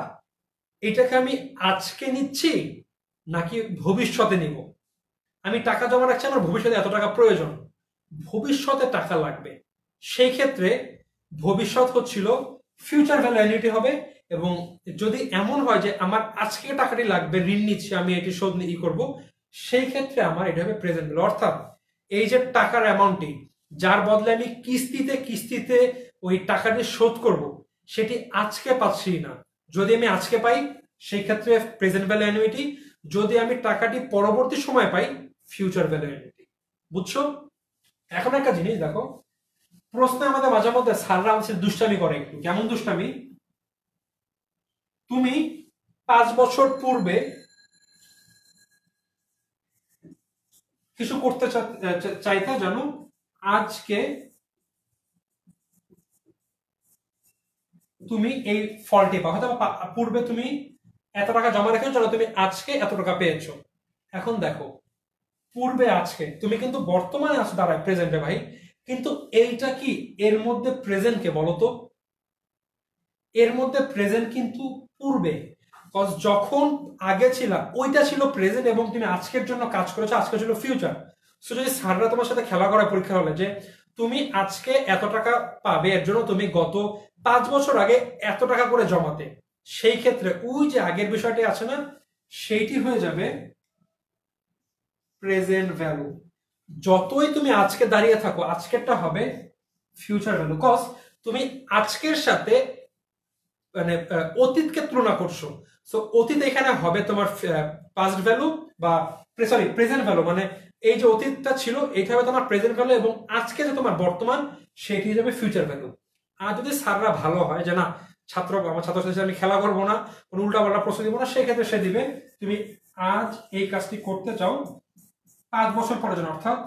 Speaker 1: এটাকে আমি আজকে নিচ্ছি নাকি ভবিষ্যতে নিব। আমি টাকা জমা রাখছি, আমার ভবিষ্যতে এত টাকা প্রয়োজন, ভবিষ্যতে টাকা লাগবে। সেই ক্ষেত্রে ভবিষ্যৎ হচ্ছিল ফিউচার ভ্যালু অ্যানুইটি হবে। এবং যদি এমন হয় যে আমার আজকে টাকাটি লাগবে, ঋণ নিচ্ছি, আমি এটি শোধ করব, সেই ক্ষেত্রে আমার এটা হবে প্রেজেন্ট ভ্যালু। অর্থাৎ এই যে টাকার অ্যামাউন্টটি যার বদলে আমি কিস্তিতে ওই টাকাটি শোধ করব, সেটি আজকে পাচ্ছি না। যদি আমি আজকে পাই, সেই ক্ষেত্রে প্রেজেন্ট ভ্যালু অ্যানুইটি। যদি আমি টাকাটি পরবর্তী সময় পাই, ফিউচার ভ্যালু অ্যানুইটি। বুঝছো? এখন একটা জিনিস দেখো, প্রশ্নে আমাদের মাঝে মধ্যে স্যাররা আমাদের দুষ্টামি করে একটু। কেমন দুষ্টামি? তুমি 5 বছর পূর্বে কিছু করতে চাইতে জানো, আজকে তুমি এই ফলটি পাও। হয়তো পূর্বে তুমি এত টাকা জমা রেখেছো, জানো তুমি আজকে এত টাকা পেয়েছো। এখন দেখো, পূর্বে আজকে তুমি কিন্তু বর্তমানে আছো দাঁড়ায় প্রেজেন্টে ভাই, কিন্তু এইটা কি এর মধ্যে প্রেজেন্ট কে বলো তো? এর মধ্যে প্রেজেন্ট কিন্তু পূর্বে, যখন আগে ছিল ওইটা ছিল প্রেজেন্ট এবং তুমি আজকের জন্য কাজ করেছো, আজকে ছিল ফিউচার। সো যদি স্যাররা তোমার সাথে খেলা করে পরীক্ষা হলে যে তুমি আজকে এত টাকা পাবে, এর জন্য তুমি গত 5 বছর আগে এত টাকা করে জমাতে, সেই ক্ষেত্রে ওই যে আগের বিষয়টি আছে না, সেইটি হয়ে যাবে প্রেজেন্ট ভ্যালু। যতই তুমি আজকে দাঁড়িয়ে থাকো, আজকেরটা হবে ফিউচার ভ্যালু, কজ তুমি আজকের সাথে মানে অতীতকে তুলনা করছো। সো অতীত এখানে হবে তোমার পাস্ট ভ্যালু বা সরি প্রেজেন্ট ভ্যালু, মানে এই যে অতীতটা ছিল এইটা হবে তোমার প্রেজেন্ট ভ্যালু এবং আজকে যে তোমার বর্তমান সেটি যাবে ফিউচার ভ্যালু। আর যদি স্যাররা ভালো হয় যে না, আমার ছাত্র ছাত্রীদের আমি খেলা করবো না, কোনো উল্টা পাল্টা প্রশ্ন দিব না, সেই ক্ষেত্রে সে দিবে তুমি আজ এই কাজটি করতে চাও 5 বছর পরের জন্য, অর্থাৎ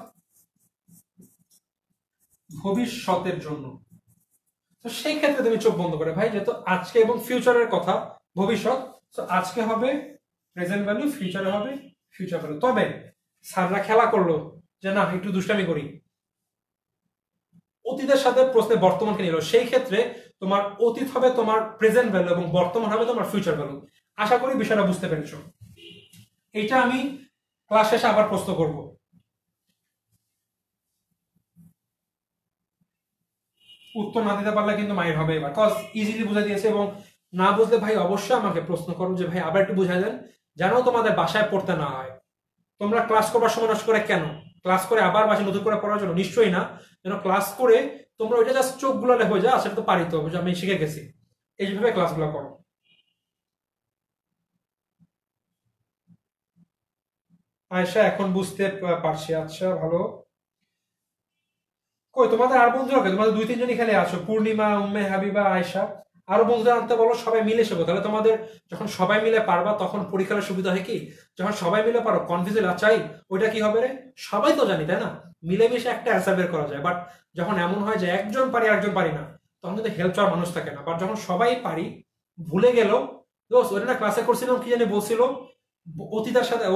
Speaker 1: ভবিষ্যতের জন্য। তো সেই ক্ষেত্রে তুমি চোখ বন্ধ করে ভাই, যেহেতু আজকে এবং ফিউচারের কথা, ভবিষ্যৎ, তো আজকে হবে প্রেজেন্ট ভ্যালু, ফিউচারে হবে ফিউচার ভ্যালু। তবে স্যাররা খেলা করলো যে না একটু দুষ্টামি করি, অতীতের সাথে প্রশ্নে বর্তমানকে নিল, সেই ক্ষেত্রে তোমার অতীত হবে তোমার প্রেজেন্ট ভ্যালু এবং বর্তমান হবে তোমার ফিউচার ভ্যালু। আশা করি বিষয়টা বুঝতে পেরেছো। এইটা আমি ক্লাস শেষে আবার প্রশ্ন করব। উত্তর না দিতে পারলে কিন্তু মাইর হবে এবার, কজ ইজিলি বুঝাই দিয়েছে। এবং না বুঝলে ভাই অবশ্যই আমাকে প্রশ্ন করো যে ভাই আবার একটু বুঝাই দেন, যেন তোমাদের বাসায় পড়তে না হয়। তোমরা ক্লাস করবার সময় নষ্ট করে কেন? ক্লাস করে আবার বাসায় নতুন করে পড়ার জন্য? নিশ্চয়ই না। যেন ক্লাস করে তোমরা ওইটা জাস্ট চোখ গুলালে হয়ে যায়, আসলে তো পারি তো, আমি শিখে গেছি, এইভাবে ক্লাসগুলো করো। আয়শা এখন বুঝতে পারছি, আচ্ছা ভালো। কই তোমাদের আর বন্ধুরা কে? তোমাদের 2-3 জনই খেলে আছো, পূর্ণিমা, উম্মে হাবিবা, আয়শা। আরো বন্ধুরা আনতে বলো, সবাই মিলে শেখো। তাহলে তোমাদের যখন সবাই মিলে পারবা তখন পরীক্ষার সুবিধা হয় কি, যখন সবাই মিলে পারো কনফিউজ চাই ওইটা কি হবে রে, সবাই তো জানি তাই না, মিলেমিশে একটা অ্যান্সার বের করা যায়। বাট যখন এমন হয় যে একজন পারি আরেকজন পারি না, তখন কিন্তু হেল্প চাওয়ার মানুষ থাকে না। বাট যখন সবাই পারি, ভুলে গেল দোস্ত ওটা না ক্লাসে করছিলাম কি জানি বলছিল,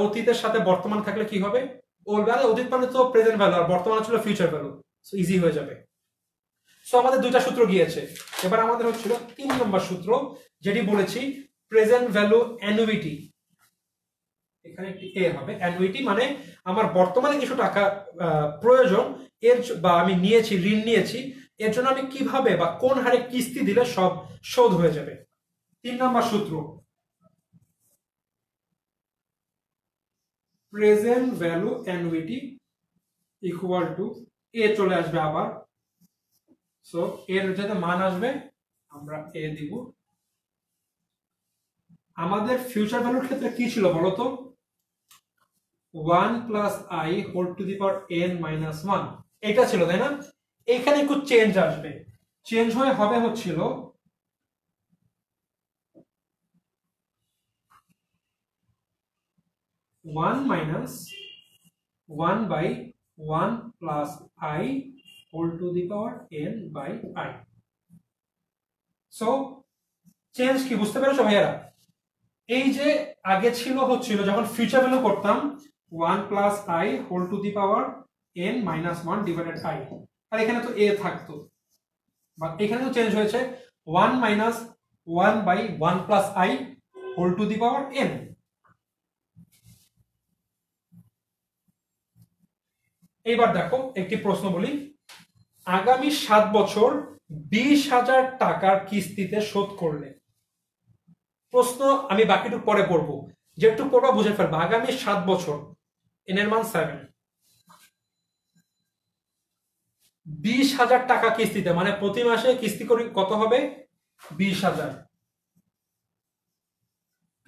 Speaker 1: অতীতের সাথে বর্তমান থাকলে কি হবে, বলবে আরে অতীত মানে তো প্রেজেন্ট ভ্যালু আর বর্তমান ছিল ফিউচার ভ্যালু, সো ইজি হয়ে যাবে। সো আমাদের 2টা সূত্র গিয়েছে। এবার আমাদের হচ্ছিল 3 নম্বর সূত্র, যেটি বলেছি প্রেজেন্ট ভ্যালু অ্যানুইটি। এখানে একটি এ হবে, অ্যানুইটি মানে আমার বর্তমানে কিছু টাকা প্রয়োজন, বা আমি নিয়েছি, ঋণ নিয়েছি, এর জন্য আমি কিভাবে বা কোন হারে কিস্তি দিলে সব শোধ হয়ে যাবে। 3 নম্বর সূত্র, present value annuity equal to A চলে আসবে আবার। সো এর যাতে মান আসবে আমরা এ দিব। আমাদের ফিউচার ভ্যালুর ক্ষেত্রে কি ছিল বলতো, 1 plus I whole to the power n minus 1, এটা ছিল তাই না। এখানে একটু চেঞ্জ আসবে, চেঞ্জ হয়ে হবে হচ্ছিল 1 minus 1 by 1 plus I whole to the power n by i. So change কি বুঝতে পেরেছো ভাইয়ারা? এই যে আগে ছিল হচ্ছিল যখন ফিউচার ভ্যালু করতাম 1 plus I whole to the power n minus 1 divided I, আর এখানে তো এ থাকতো, বা এখানে তো চেঞ্জ হয়েছে 1 minus 1 by 1 plus I whole to the power n। এইবার দেখো একটি প্রশ্ন বলি, আগামী 7 বছর 20,000 টাকার কিস্তিতে শোধ করলে, প্রশ্ন আমি বাকিটুকু পরে পড়বো, যেটুকু পড়বা বুঝে ফেলবো। আগামী 7 বছর, n এর মান 7, 20,000 টাকা কিস্তিতে, মানে প্রতি মাসে কিস্তি করি কত হবে, 20,000,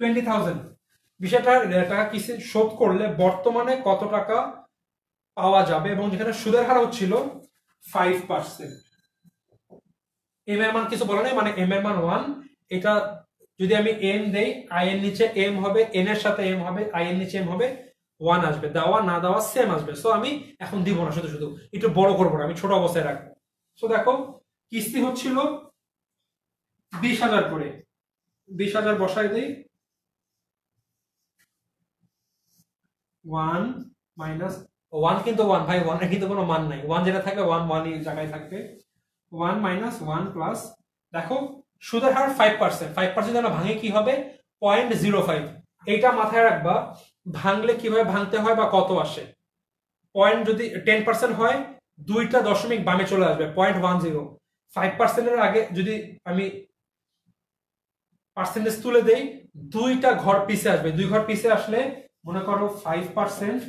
Speaker 1: 20,000। 20,000 টাকা কিস্তি শোধ করলে বর্তমানে কত টাকা পাওয়া যাবে, এবং যেখানে সুদের হার হচ্ছিল 5%। এম এর মান কিছু বলে নাই, মানে এম এর মান 1। এটা যদি আমি এম দেই, আই এর নিচে এম হবে, এন এর সাথে এম হবে, আই এর নিচে এম হবে, 1 আসবে, দেওয়া না দেওয়া সেম আসবে। সো আমি এখন দিব না, শুধু শুধু একটু বড় করবো না, আমি ছোট অবস্থায় রাখবো। সো দেখো কিস্তি হচ্ছিল 20,000 করে, 20,000 বসাই দেই, 1 মাইনাস 1, কিন্তু 1 ভাই 1 এর কিন্তু কোনো মান নাই, 1 যেটা থাকবে 1 1 এর জায়গায় থাকবে, 1 মাইনাস 1 প্লাস, দেখো সুদের হার 5%, 5% যেন ভাঙে কি হবে 0.05। এইটা মাথায় রাখবা, ভাঙলে কিভাবে ভাঙতে হয় বা কত আসে। পয়েন্ট যদি 10% হয়, দুইটা দশমিক বামে চলে আসবে, 0.10। 5%-এর আগে যদি আমি পার্সেন্টেজ তুলে দেই, দুইটা ঘর পিছে আসবে, দুই ঘর পিছে আসলে মনে করো 5%,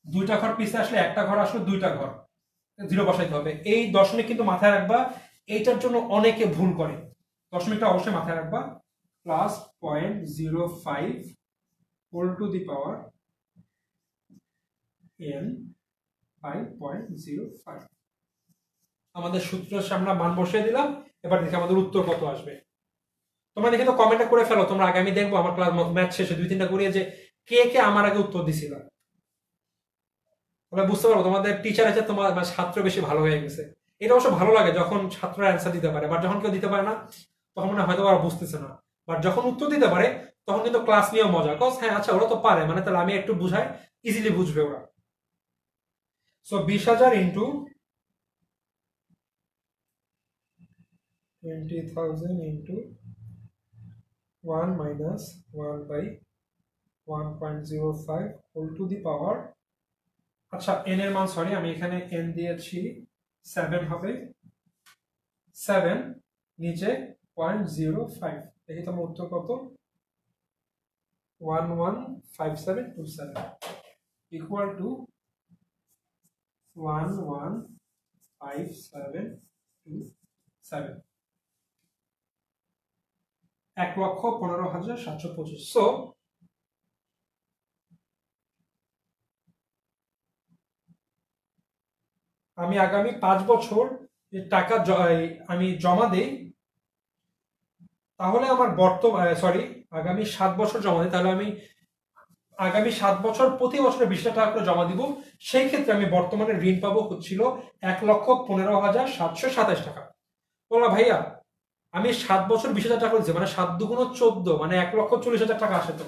Speaker 1: দুইটা ঘর পিছে আসলে একটা ঘর আসলে দুইটা ঘর, 0 বসাইতে হবে। এই দশমিক কিন্তু মাথায় রাখবা, এইটার জন্য অনেকে ভুল করে, দশমিকটা অবশ্যই মাথায় রাখবা। Plus 0.05 whole to the power n by 0.05। আমাদের সূত্র আমরা মান বসিয়ে দিলাম, এবার দেখি আমাদের উত্তর কত আসবে। তোমরা দেখে তো কমেন্টটা করে ফেলো, তোমরা আগে আমি দেখবো আমার ক্লাস ম্যাথ শেষে 2-3টা করিয়ে যে কে কে আমার আগে উত্তর দিছিল, তোমরা বুঝতে পারবো তোমাদের টিচার আছে, তোমার ছাত্র বেশি ভালো হয়ে গেছে। এটা অবশ্য ভালো লাগে যখন ছাত্ররা অ্যান্সার দিতে পারে, বাট যখন কেউ দিতে পারে না তখন মনে হয়তো ওরা বুঝতেছে না। বাট যখন উত্তর দিতে পারে তখন কিন্তু ক্লাস নিয়েও মজা, কজ হ্যাঁ আচ্ছা ওরা তো পারে, মানে তাহলে আমি একটু বুঝাই, ইজিলি বুঝবে ওরা। So 20,000 into 20,000 into 1 minus 1 by 1.05 whole to the power, আচ্ছা এন এর মান, সরি আমি এখানে এন দিয়েছি 7 হবে, 7 নিচে 0.05, দেখি তোমার উত্তর কত, 115727 ইকুয়াল টু 115727, 1,15,725। সো আমি আগামী 5 বছর টাকা আমি জমা দেই, তাহলে আমার সরি আগামী 7 বছর জমা দিই, তাহলে আমি আগামী 7 বছর প্রতি বছরে 20,000 টাকা করে জমা দিব। সেই ক্ষেত্রে আমি বর্তমানে ঋণ পাবো হচ্ছিল 1,15,727 টাকা। বললাম ভাইয়া আমি 7 বছর 20,000 টাকা দিচ্ছি, মানে 7 দুগুণ 14, মানে 1,40,000 টাকা আসে, তো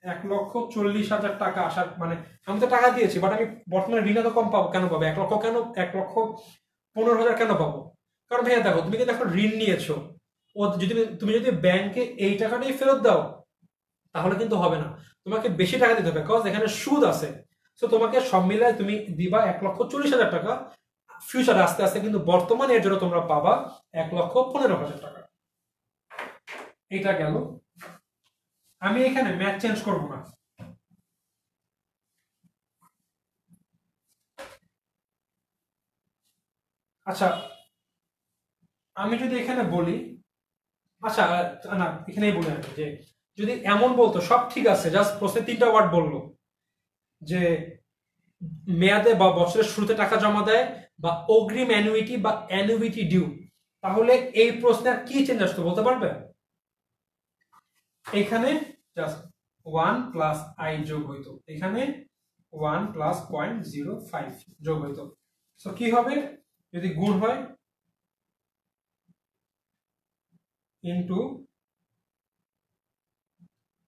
Speaker 1: 1,40,000 টাকা আসার মানে আমি তো টাকা দিয়েছি, বাট আমি বর্তমানে ঋণ এত কম পাবো কেন, পাবো 1 লক্ষ কেন, 1,15,000 কেন পাবো? কারণ ভাইয়া দেখো তুমি কিন্তু এখন ঋণ নিয়েছো, ও যদি তুমি যদি ব্যাংকে এই টাকাটাই ফেরত দাও তাহলে কিন্তু হবে না, তোমাকে বেশি টাকা দিতে হবে, বিকজ এখানে সুদ আছে। সো তোমাকে সব মিলায় তুমি দিবা 1,40,000 টাকা ফিউচারে আস্তে আস্তে, কিন্তু বর্তমানে এর জন্য তোমরা পাবা 1,15,000 টাকা। এটা গেল, আমি এখানে ম্যাথ চেঞ্জ করব না, আচ্ছা আমি যদি এখানে বলি, আচ্ছা না এখানেই বলে রাখি যে যদি এমন বলতো সব ঠিক আছে, জাস্ট প্রশ্নে 3টা ওয়ার্ড বললো যে মেয়াদে বা বছরের শুরুতে টাকা জমা দেয়, বা অগ্রিম অ্যানুইটি বা অ্যানুইটি ডিউ, তাহলে এই প্রশ্নে আর কি চেঞ্জ আসতো বলতে পারবে? এখানে জাস্ট 1 প্লাস আই যোগ হইতো, এখানে 1 প্লাস 0.05 যোগ হইতো। সো কি হবে যদি গুণ হয়, ইন্টু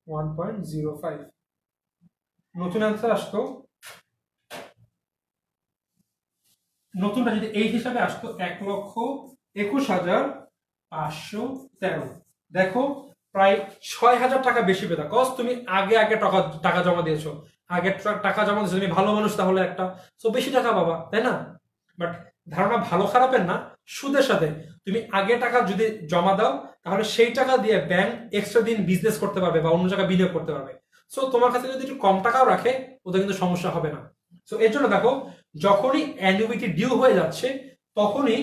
Speaker 1: 1.05, নতুন অ্যান্সার আসতো, নতুনটা যদি এই হিসাবে আসতো 1,21,513। দেখো প্রায় 6,000 টাকা বেশি পেতা, কজ তুমি আগে আগে টাকা জমা দিয়েছো, আগে টাকা জমা দিয়েছো, তুমি ভালো মানুষ তাহলে একটা, সো বেশি টাকা পাবা, তাই না? বাট ধারণা ভালো খারাপের না, সুদের সাথে তুমি আগে টাকা যদি জমা দাও তাহলে সেই টাকা দিয়ে ব্যাংক এক্সট্রা দিন বিজনেস করতে পারবে বা অন্য জায়গায় বিনিয়োগ করতে পারবে। সো তোমার কাছে যদি একটু কম টাকাও রাখে ওদের কিন্তু সমস্যা হবে না। সো এর জন্য দেখো যখনই অ্যানুইটি ডিউ হয়ে যাচ্ছে তখনই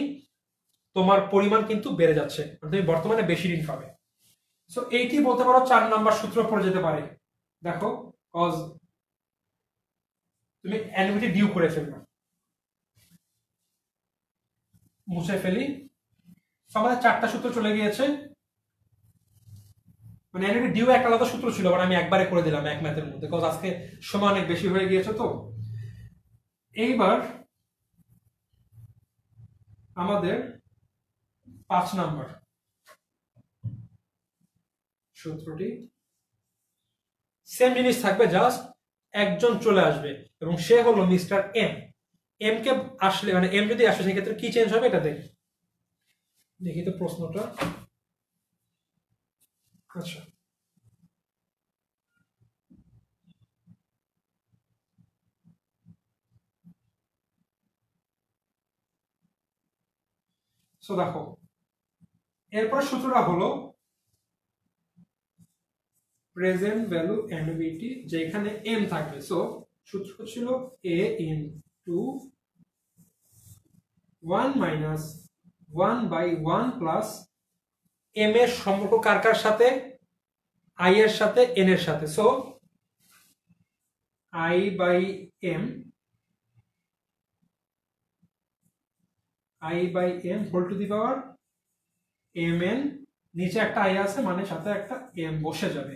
Speaker 1: তোমার পরিমাণ কিন্তু বেড়ে যাচ্ছে, তুমি বর্তমানে বেশি ঋণ পাবে। সো এইটি বলতে পারো 4 নাম্বার সূত্র পড়ে যেতে পারে। দেখো কজ তুমি অ্যানুইটি ডিউ করে ফেলবে, মুছে ফেলি। আমাদের 4টা সূত্র চলে গিয়েছে, মানে অ্যানুইটি ডিউ একটা আলাদা সূত্র ছিল, বাট আমি একবারে করে দিলাম এক ম্যাথের মধ্যে, বিকজ আজকে সময় অনেক বেশি হয়ে গিয়েছে। তো এইবার আমাদের 5 নাম্বার সূত্রটি সেম জিনিস থাকবে, জাস্ট একজন চলে আসবে এবং সে হলো মিস্টার এম। এম কে আসলে, মানে এম যদি আসে সেক্ষেত্রে কি চেঞ্জ হবে এটা দেখি। দেখি তো প্রশ্নটা। আচ্ছা, সো দেখো এরপর সূত্রটা হলো প্রেজেন্ট ভ্যালু অ্যানুইটি, যেখানে এম থাকবে। সো সূত্র ছিল এ ইনটু 1 মাইনাস 1/1 প্লাস এম এর সম্পর্ক কার কার সাথে, আই এর সাথে, এন এর সাথে। So i by m, i by m whole to the power m n, নিচে একটা আই আছে মানে সাথে একটা এম বসে যাবে।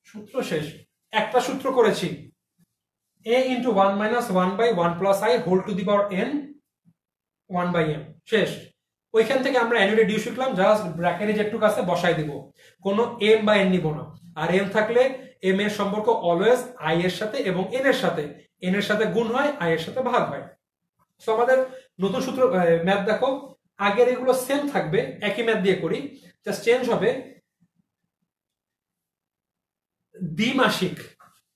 Speaker 1: সূত্র শেষ। একটা সূত্র করেছি, a into 1 minus 1/1 plus I whole to the power n 1/m, শেষ। ওইখান থেকে আমরা অ্যানুইটি ডিউ শিখলাম, জাস্ট ব্র্যাকেটে যেটুকু আছে বসাই দিব, কোনো এম বা এন নিব না। আর এম থাকলে এম এর সম্পর্ক অলওয়েজ আই এর সাথে এবং এন এর সাথে, এন এর সাথে গুণ হয়, আই এর সাথে ভাগ হয়। সো আমাদের নতুন সূত্র ম্যাথ দেখো, আগের এগুলো সেম থাকবে, একই ম্যাথ দিয়ে করি, জাস্ট চেঞ্জ হবে দ্বিমাসিক।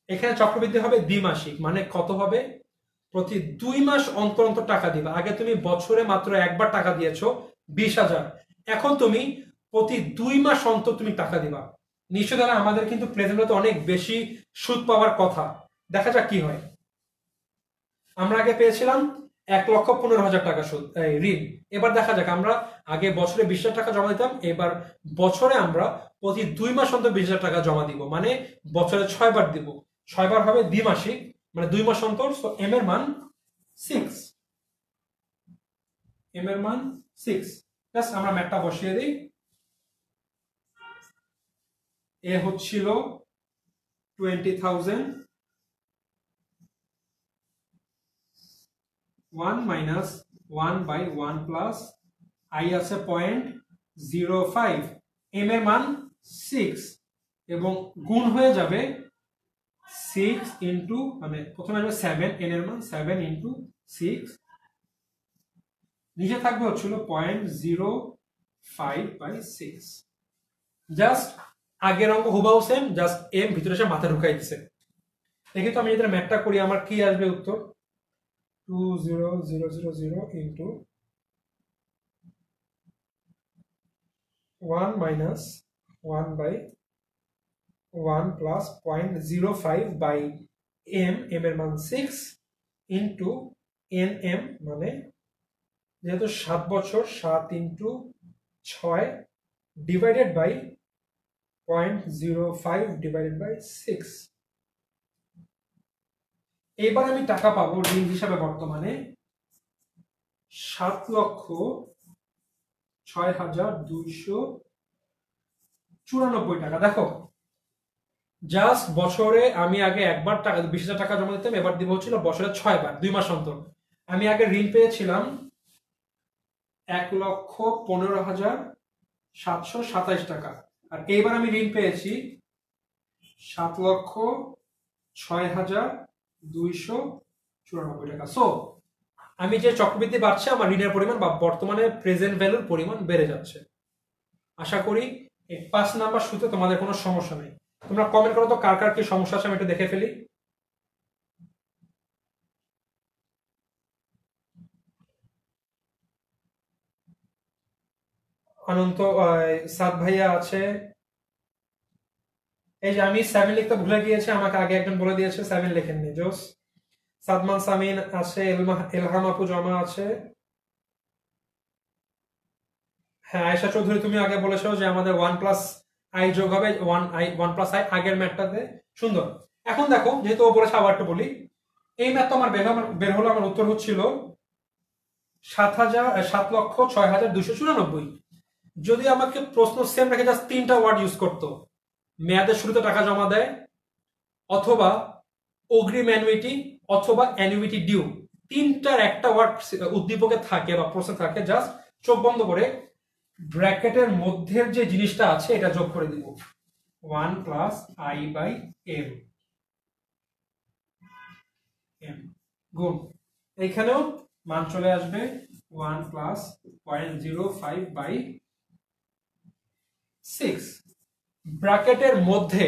Speaker 1: এখানে চক্রবৃদ্ধি হবে দ্বিমাসিক, মানে কত হবে, প্রতি 2 মাস অন্তর অন্তর টাকা দিবা। আগে তুমি বছরে মাত্র একবার টাকা দিয়েছো 20,000, এখন তুমি প্রতি 2 মাস অন্তর তুমি টাকা দিবা। নিশ্চয় দ্বারা আমাদের কিন্তু প্রেজেন্টে অনেক বেশি সুদ পাওয়ার কথা, দেখা যাক কি হয়। আমরা আগে পেয়েছিলাম 1,15,000 টাকা সুদ ঋণ। এবার দেখা যাক, আমরা আগে বছরে 20,000 টাকা জমা দিতাম, এবার বছরে আমরা প্রতি 2 মাস অন্তর 20,000 টাকা জমা দিব, মানে বছরে 6 বার দিব। 6 বার হবে দ্বিমাসিক, মানে 2 মাস অন্তর। সো এম এর মান 6, এম এর মান 6। জাস্ট আমরা ম্যাথটা বসিয়ে দিই। এ হচ্ছিল 20,000, 1 মাইনাস 1/1 প্লাস আই আছে 0.05, এম এর মান 6 এবং গুণ হয়ে যাবে 6 ইন্টু, মানে প্রথমে আসবে 7, এন এর মান 7 ইন্টু 6, নিচে থাকবে হচ্ছিল 0.05/6। জাস্ট আগের অঙ্ক হুবাহু সেম, জাস্ট এম ভিতরে এসে মাথা ঢুকাই দিছে। দেখি তো আমি যদি ম্যাথটা করি আমার কি আসবে উত্তর। 20,000 into 1 minus 1/1 plus 0.05/m, M এর মান 6 ইন্টু এন এম, মানে যেহেতু 7 বছর 7 into 6 divided by 0.05 divided by 6। এবার আমি টাকা পাবো ঋণ হিসাবে বর্তমানে 7,06,294 টাকা। দেখো জাস্ট বছরে আমি আগে একবার টাকা 20,000 টাকা জমা দিতাম, এবার দিব হচ্ছিল বছরে 6 বার 2 মাস অন্তর। আমি আগে ঋণ পেয়েছিলাম 1,15,727 টাকা, আর এইবার আমি ঋণ পেয়েছি 7,06,294 টাকা। সো আমি যে চক্রবৃদ্ধি বাড়ছে, আমার ঋণের পরিমাণ বা বর্তমানে প্রেজেন্ট ভ্যালুর পরিমাণ বেড়ে যাচ্ছে। আশা করি এই 5 নাম্বার সূত্রে তোমাদের কোনো সমস্যা নেই। তোমরা কমেন্ট করো তো কার কার কি সমস্যা আছে, আমি একটু দেখে ফেলি। অনন্ত সাদ ভাইয়া আছে, এই যে আমি 7 লিখতে ভুলে গিয়েছি, আমাকে আগে একজন বলে দিয়েছে 7 লেখেননি, জোস। সাদমান সামিন আছে, এলহাম আপু জমা আছে। হ্যাঁ আয়েশা চৌধুরী, তুমি আগে বলেছো যে আমাদের 1 প্লাস আই যোগ হবে 1 প্লাস আই আগের ম্যাথটাতে, সুন্দর। এখন দেখো, যেহেতু ও বলেছে আবার একটু বলি, এই ম্যাথ তো আমার বের হলো, আমার উত্তর হচ্ছিল 7,06,0294। যদি আমাকে প্রশ্ন সেম রেখে জাস্ট তিনটা ওয়ার্ড ইউজ করতো, মেয়াদের শুরুতে টাকা জমা দেয়, অথবা অগ্রিম অ্যানুইটি, অথবা অ্যানুইটি ডিউ, তিনটার একটা ওয়ার্ড উদ্দীপকে থাকে বা প্রশ্নে থাকে, জাস্ট চোখ বন্ধ করে ব্র্যাকেটের মধ্যের যে জিনিসটা আছে এটা যোগ করে দিব, 1 প্লাস আই বাই এম, গুণ, এইখানেও মান চলে আসবে 1 প্লাস 0.05 বাই 6। ব্র্যাকেটের মধ্যে,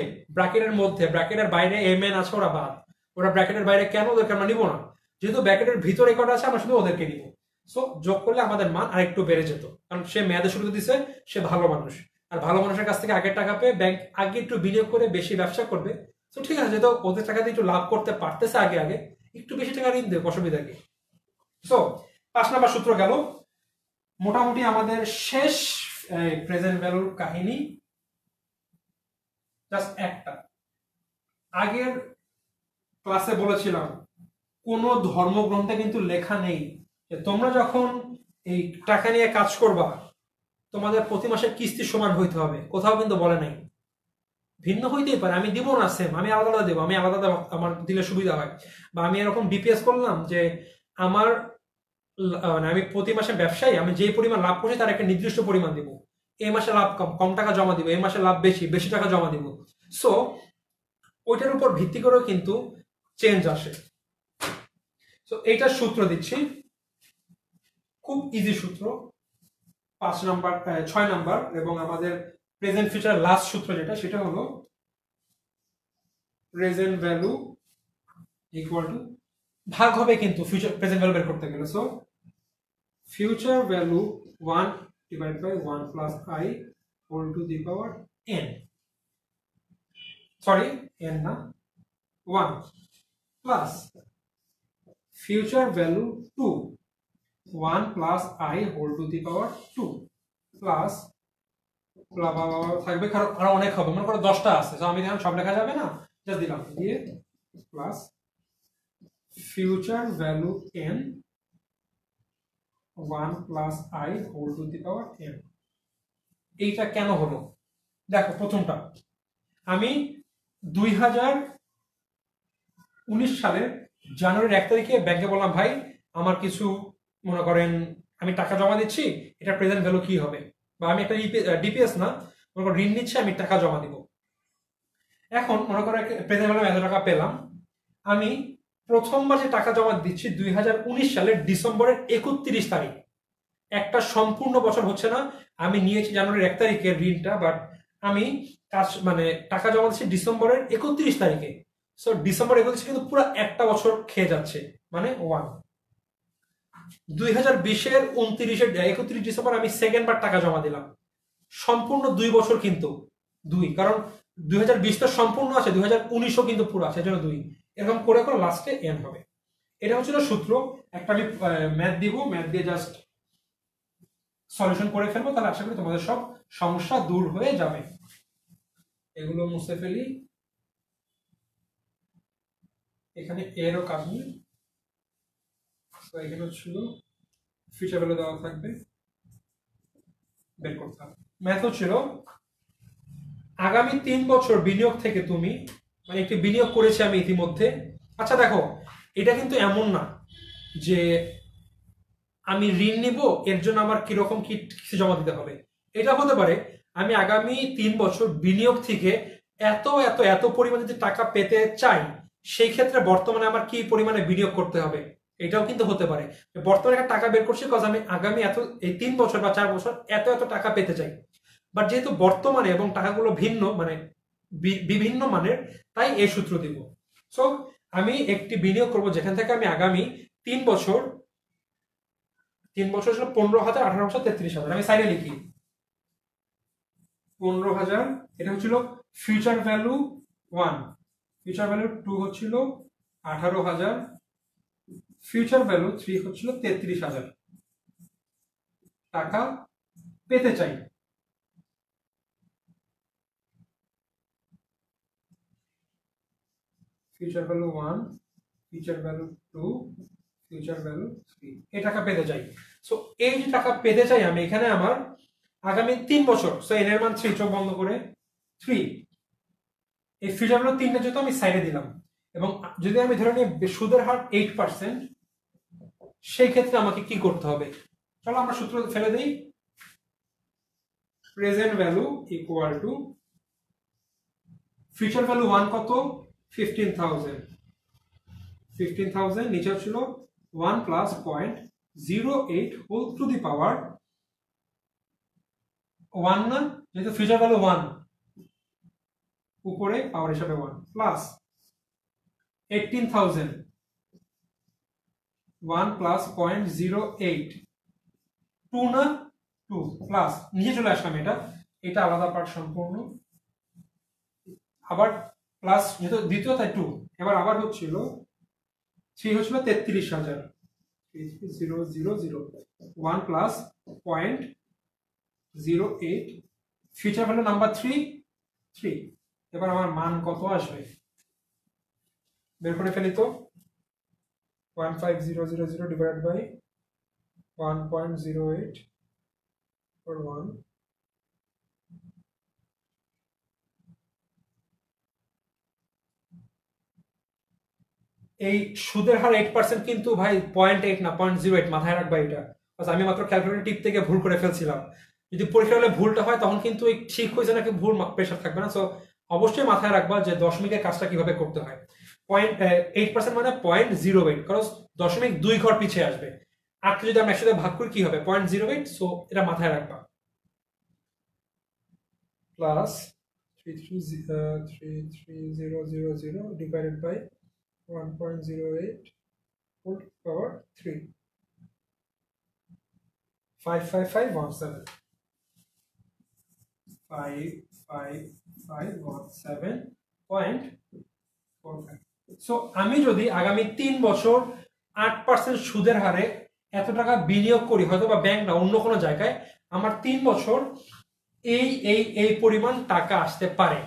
Speaker 1: ব্র্যাকেটের বাইরে এম এন আছে, ওরা বাদ, ওরা ব্র্যাকেটের বাইরে কেন, ওদেরকে আমরা নিব না, যেহেতু ব্র্যাকেটের ভিতরে রেকর্ড আছে আমরা শুধু ওদেরকে নিব। সো যোগ করলে আমাদের মান আরেকটু বেড়ে যেত, কারণ সে মেয়াদে শুরুতে দিছে, সে ভালো মানুষ, আর ভালো মানুষের কাছ থেকে আগের টাকা পেয়ে ব্যাংক আগে একটু বিনিয়োগ করে বেশি ব্যবসা করবে। তো ঠিক আছে, যেহেতু ওদের টাকা দিয়ে একটু লাভ করতে পারতেছে আগে আগে, একটু বেশি টাকা ঋণ দেবে, অসুবিধা কি। সো 5 নাম্বার সূত্র গেল। মোটামুটি আমাদের শেষ প্রেজেন্ট ভ্যালুর কাহিনী জাস্ট একটা। আগের ক্লাসে বলেছিলাম কোন ধর্মগ্রন্থে কিন্তু লেখা নেই যে তোমরা যখন এই টাকা নিয়ে কাজ করবা তোমাদের প্রতি মাসের কিস্তি সমান হইতে হবে, কোথাও কিন্তু বলে নাই। ভিন্ন হইতেই পারে, আমি দিব না সেম, আমি আলাদা দেবো, আমি আলাদা আমার দিলে সুবিধা হয়, বা আমি এরকম ডিপিএস করলাম যে আমার মানে আমি প্রতি মাসে ব্যবসায়ী, আমি যেই পরিমাণ লাভ করছি তার একটা নির্দিষ্ট পরিমাণ দিব, এই মাসে লাভ কম, কম টাকা জমা দিব, এই মাসে লাভ বেশি, বেশি টাকা জমা দিব। সো ওইটার উপর ভিত্তি করেও কিন্তু চেঞ্জ আসে। সো এইটার সূত্র দিচ্ছি, খুব ইজি সূত্র, 5 নাম্বার 6 নাম্বার, এবং আমাদের প্রেজেন্ট ফিউচার লাস্ট সূত্র যেটা, সেটা হলো প্রেজেন্ট ভ্যালু ইকুয়াল টু, ভাগ হবে কিন্তু ফিউচার প্রেজেন্ট ভ্যালু বের করতে গেলে। So future value 1 divide by 1 plus I whole to the power n, sorry n না 1, plus future value 2 1 plus I whole to the power 2, plus থাকবে, কারণ আরো অনেক হবে, মনে করো 10টা আছে, আমি দেখলাম সব লেখা যাবে না, জাস্ট দিলাম দিয়ে, plus future value n 1 plus I whole to the power n। এইটা কেন হলো দেখো, প্রথমটা আমি 2019 সালের জানুয়ারির 1 তারিখে ব্যাংকে বললাম, ভাই আমার কিছু মনে করেন আমি টাকা জমা দিচ্ছি, এটা প্রেজেন্ট ভ্যালু কি হবে, বা আমি একটা ডিপিএস না, মনে করো ঋণ নিচ্ছি, আমি টাকা জমা দিব। এখন মনে করো প্রেজেন্ট ভ্যালু এত টাকা পেলাম, আমি প্রথমবার যে টাকা জমা দিচ্ছি 2019 সালের ডিসেম্বরের 31 তারিখ, একটা সম্পূর্ণ বছর হচ্ছে না, আমি নিয়েছি জানুয়ারির 1 তারিখে ঋণটা, বাট আমি কাজ মানে টাকা জমা দিচ্ছি ডিসেম্বরের 31 তারিখে। সো ডিসেম্বর 31 কিন্তু পুরো একটা বছর খেয়ে যাচ্ছে, মানে 1। 2020-এর 31 ডিসেম্বর আমি সেকেন্ড বার টাকা জমা দিলাম, সম্পূর্ণ 2 বছর কিন্তু 2, কারণ 2020 তো সম্পূর্ণ আছে, 2019ও কিন্তু পুরো আছে, এজন্য 2, এরকম করে করে লাস্টে এন হবে। এটা হচ্ছিল সূত্র। একটা আমি ম্যাথ দিব, ম্যাথ দিয়ে জাস্ট সলিউশন করে ফেলবো, তাহলে আশা করি তোমাদের সব সমস্যা দূর হয়ে যাবে। এগুলো মুছে ফেলি, এখানে এরও কাজ নেই, এখানে ছিল ফিচার ভ্যালু দেওয়া থাকবে, বের করতে হবে। ম্যাথ ছিল আগামী 3 বছর বিনিয়োগ থেকে তুমি, মানে একটি বিনিয়োগ করেছি আমি ইতিমধ্যে। আচ্ছা দেখো, এটা কিন্তু এমন না যে আমি ঋণ নিব এর জন্য আমার কিরকম কি কিছু জমা দিতে হবে। এটা হতে পারে আমি আগামী 3 বছর বিনিয়োগ থেকে এত এত এত পরিমাণে যদি টাকা পেতে চাই, সেই ক্ষেত্রে বর্তমানে আমার কি পরিমাণে বিনিয়োগ করতে হবে, এটাও কিন্তু হতে পারে। বর্তমানে একটা টাকা বের করছি কজ আমি আগামী এই 3 বছর বা 4 বছর এত এত টাকা পেতে চাই, বাট যেহেতু বর্তমানে এবং টাকাগুলো ভিন্ন, মানে বিভিন্ন মানের, তাই এই সূত্র দিব। সো আমি একটি বিনিয়োগ করব যেখান থেকে আমি আগামী 3 বছর, 3 বছর ছিল 15,000, 18,000, 33,000, আমি সাইডে লিখি 15,000, এটা হচ্ছিল ফিউচার ভ্যালু 1, ফিউচার ভ্যালু 2 হচ্ছিল 18,000, ফিউচার ভ্যালু 3 হচ্ছিল 33,000 টাকা পেতে চাই। Future value 1, future value 2, future value 3, এই টাকা পেতে চাই। সো এই যে টাকা পেতে চাই আমি, এখানে আমার আগামী 3 বছর, সো এন এর মান 3, চোখ বন্ধ করে 3, এই ফিউচার ভ্যালু 3টা যেহেতু আমি সাইডে দিলাম, এবং যদি আমি ধরে নিই সুদের হার 8%, সেই ক্ষেত্রে আমাকে কি করতে হবে? চলো আমরা সূত্র ফেলে দিই। Present value equal to future value 1 কত? 15,000, 15,000 নিচে ছিল 1 প্লাস 0.08 হোল টু দি পাওয়ার 1, না যেহেতু ফিউচার ভ্যালু 1, উপরে পাওয়ার হিসাবে 1 প্লাস 18,000, 1 প্লাস 0.08, 2 না 2 প্লাস নিচে চলে আসলাম, এটা আলাদা পার্ট সম্পূর্ণ, আবার প্লাস যেহেতু দ্বিতীয় তাই 2, এবার আবার হচ্ছিল 3, হচ্ছিল 33,000, 1 প্লাস 0.08, ফিউচার ভ্যালু নাম্বার 3। এবার আমার মান কত আসবে বের করে ফেলি তো। 15000 ডিভাইড বাই 1.08 or 1, এই সুদের হার 8% কিন্তু ভাই 0.8 না 0.08, মাথায় রাখবা এটা। আমি মাত্র ক্যালকুলেটর টিপ থেকে ভুল করে ফেলছিলাম। যদি পরীক্ষা হলে ভুলটা হয় তখন কিন্তু ঠিক হয়েছে নাকি ভুল প্রেশার থাকবে না। সো অবশ্যই মাথায় রাখবা যে দশমিকের কাজটা কিভাবে করতে হয়। 0.8% মানে 0.08, কারণ দশমিক 2 ঘর পিছিয়ে আসবে। 8কে যদি আমরা একসাথে ভাগ করি কি হবে? 0.08। সো এটা মাথায় রাখবা। Plus 33,000 divided by 1.08 whole power 3, 55517, 55517.45। So আমি যদি আগামী 3 বছর 8% সুদের হারে এত টাকা বিনিয়োগ করি, হয়তো বা ব্যাংক না অন্য কোনো জায়গায়, আমার 3 বছর এই পরিমাণ টাকা আসতে পারে।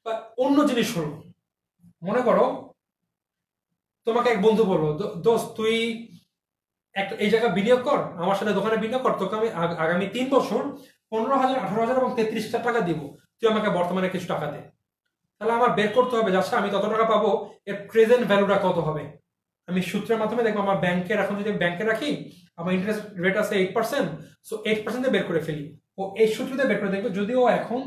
Speaker 1: বা অন্য জিনিস হলো, মনে করো তোমাকে এক বন্ধু বললো, দোস্ত তুই একটা এই জায়গায় বিনিয়োগ কর, আমার সাথে দোকানে বিনিয়োগ কর, তোকে আমি আগামী 3 বছর 15,000, 18,000 এবং 33,000 টাকা দিব, তুই আমাকে বর্তমানে কিছু টাকা দে। তাহলে আমার বের করতে হবে যাচ্ছে আমি তত টাকা পাবো, এর প্রেজেন্ট ভ্যালুটা কত হবে। আমি সূত্রের মাধ্যমে দেখবো আমার ব্যাংকের, এখন যদি ব্যাংকে রাখি আমার ইন্টারেস্ট রেট আছে 8%, সো 8% বের করে ফেলি। ও এই সূত্রতে বের করে দেখবে যদি ও এখন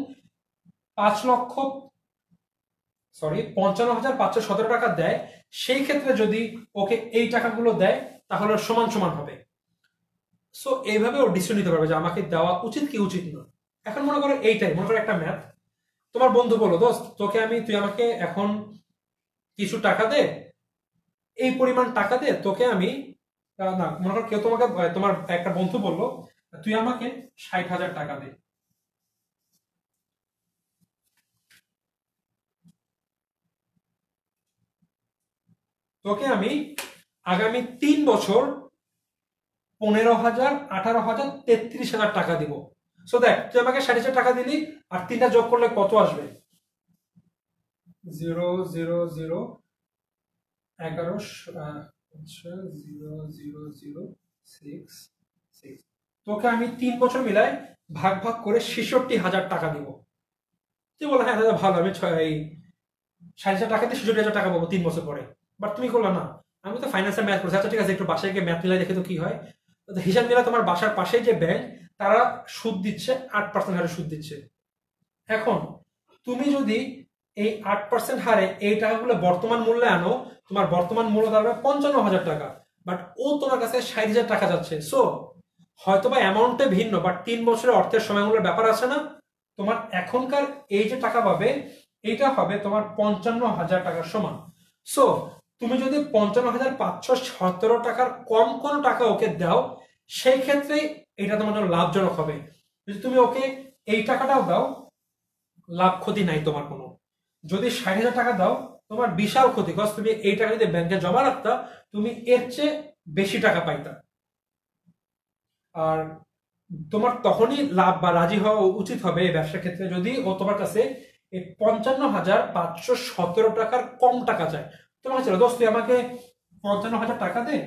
Speaker 1: 55,517 টাকা দেয়, সেই ক্ষেত্রে যদি ওকে এই টাকাগুলো দেয় তাহলে সমান সমান হবে। সো এইভাবে ও ডিসিশন নিতে পারবে যে আমাকে দেওয়া উচিত কি উচিত না। এখন মনে করো এইটাই, মনে করো একটা ম্যাথ, তোমার বন্ধু বলো দোস্ত তুই আমাকে এখন কিছু টাকা দে, এই পরিমাণ টাকা দে, তোকে আমি না, মনে করো কেউ তোমাকে, তোমার একটা বন্ধু বললো তুই আমাকে 60,000 টাকা দে, তোকে আমি আগামী 3 বছর 15,000, 18,000, 33,000 টাকা দিব। সো দেখ তুই আমাকে 60,000 টাকা দিলি, আর 3টা যোগ করলে কত আসবে? 0.11, তোকে আমি 3 বছর মিলায় ভাগ ভাগ করে 66,000 টাকা দিব। তুই বলো হ্যাঁ দাদা ভালো, আমি 60,000 টাকা দিয়ে 66,000 টাকা পাবো 3 বছর পরে। বাট তুমি করলা না, আমি তো ফাইন্যান্সের ম্যাথ করছি, আচ্ছা ঠিক আছে একটু বাসায় গিয়ে ম্যাথ মিলাই দেখে তো কি হয়। হিসাব মিলা তোমার বাসার পাশেই যে ব্যাংক, তারা সুদ দিচ্ছে 8% হারে সুদ দিচ্ছে। এখন তুমি যদি এই 8% হারে এই টাকাগুলো বর্তমান মূল্যে আনো, তোমার বর্তমান মূল্য দাঁড়াবে 55,000 টাকা, বাট ও তোমার কাছে 60,000 টাকা যাচ্ছে। সো হয়তো বা অ্যামাউন্টে ভিন্ন, বাট 3 বছরের অর্থের সময়মূল্যের ব্যাপার আছে না। তোমার এখনকার এই যে টাকা পাবে, এইটা হবে তোমার 55,000 টাকার সমান। সো তুমি যদি 55,517 টাকার কম কোনো টাকা ওকে দাও, সেই ক্ষেত্রে এটা তোমার জন্য লাভজনক হবে। যদি তুমি ওকে এই টাকাটাও দাও, লাভ ক্ষতি নাই তোমার কোনো। যদি 60,000 টাকা দাও, তোমার বিশাল ক্ষতি, বিকজ তুমি এই টাকা যদি ব্যাংকে জমা রাখতা, তুমি এর চেয়ে বেশি টাকা পাইতা। আর তোমার তখনই লাভ বা রাজি হওয়া উচিত হবে এই ব্যবসার ক্ষেত্রে যদি ও তোমার কাছে এই 55,517 টাকার কম টাকা চায়। তোমার কাছে দোস্ত তুই আমাকে 55,000 টাকা দে,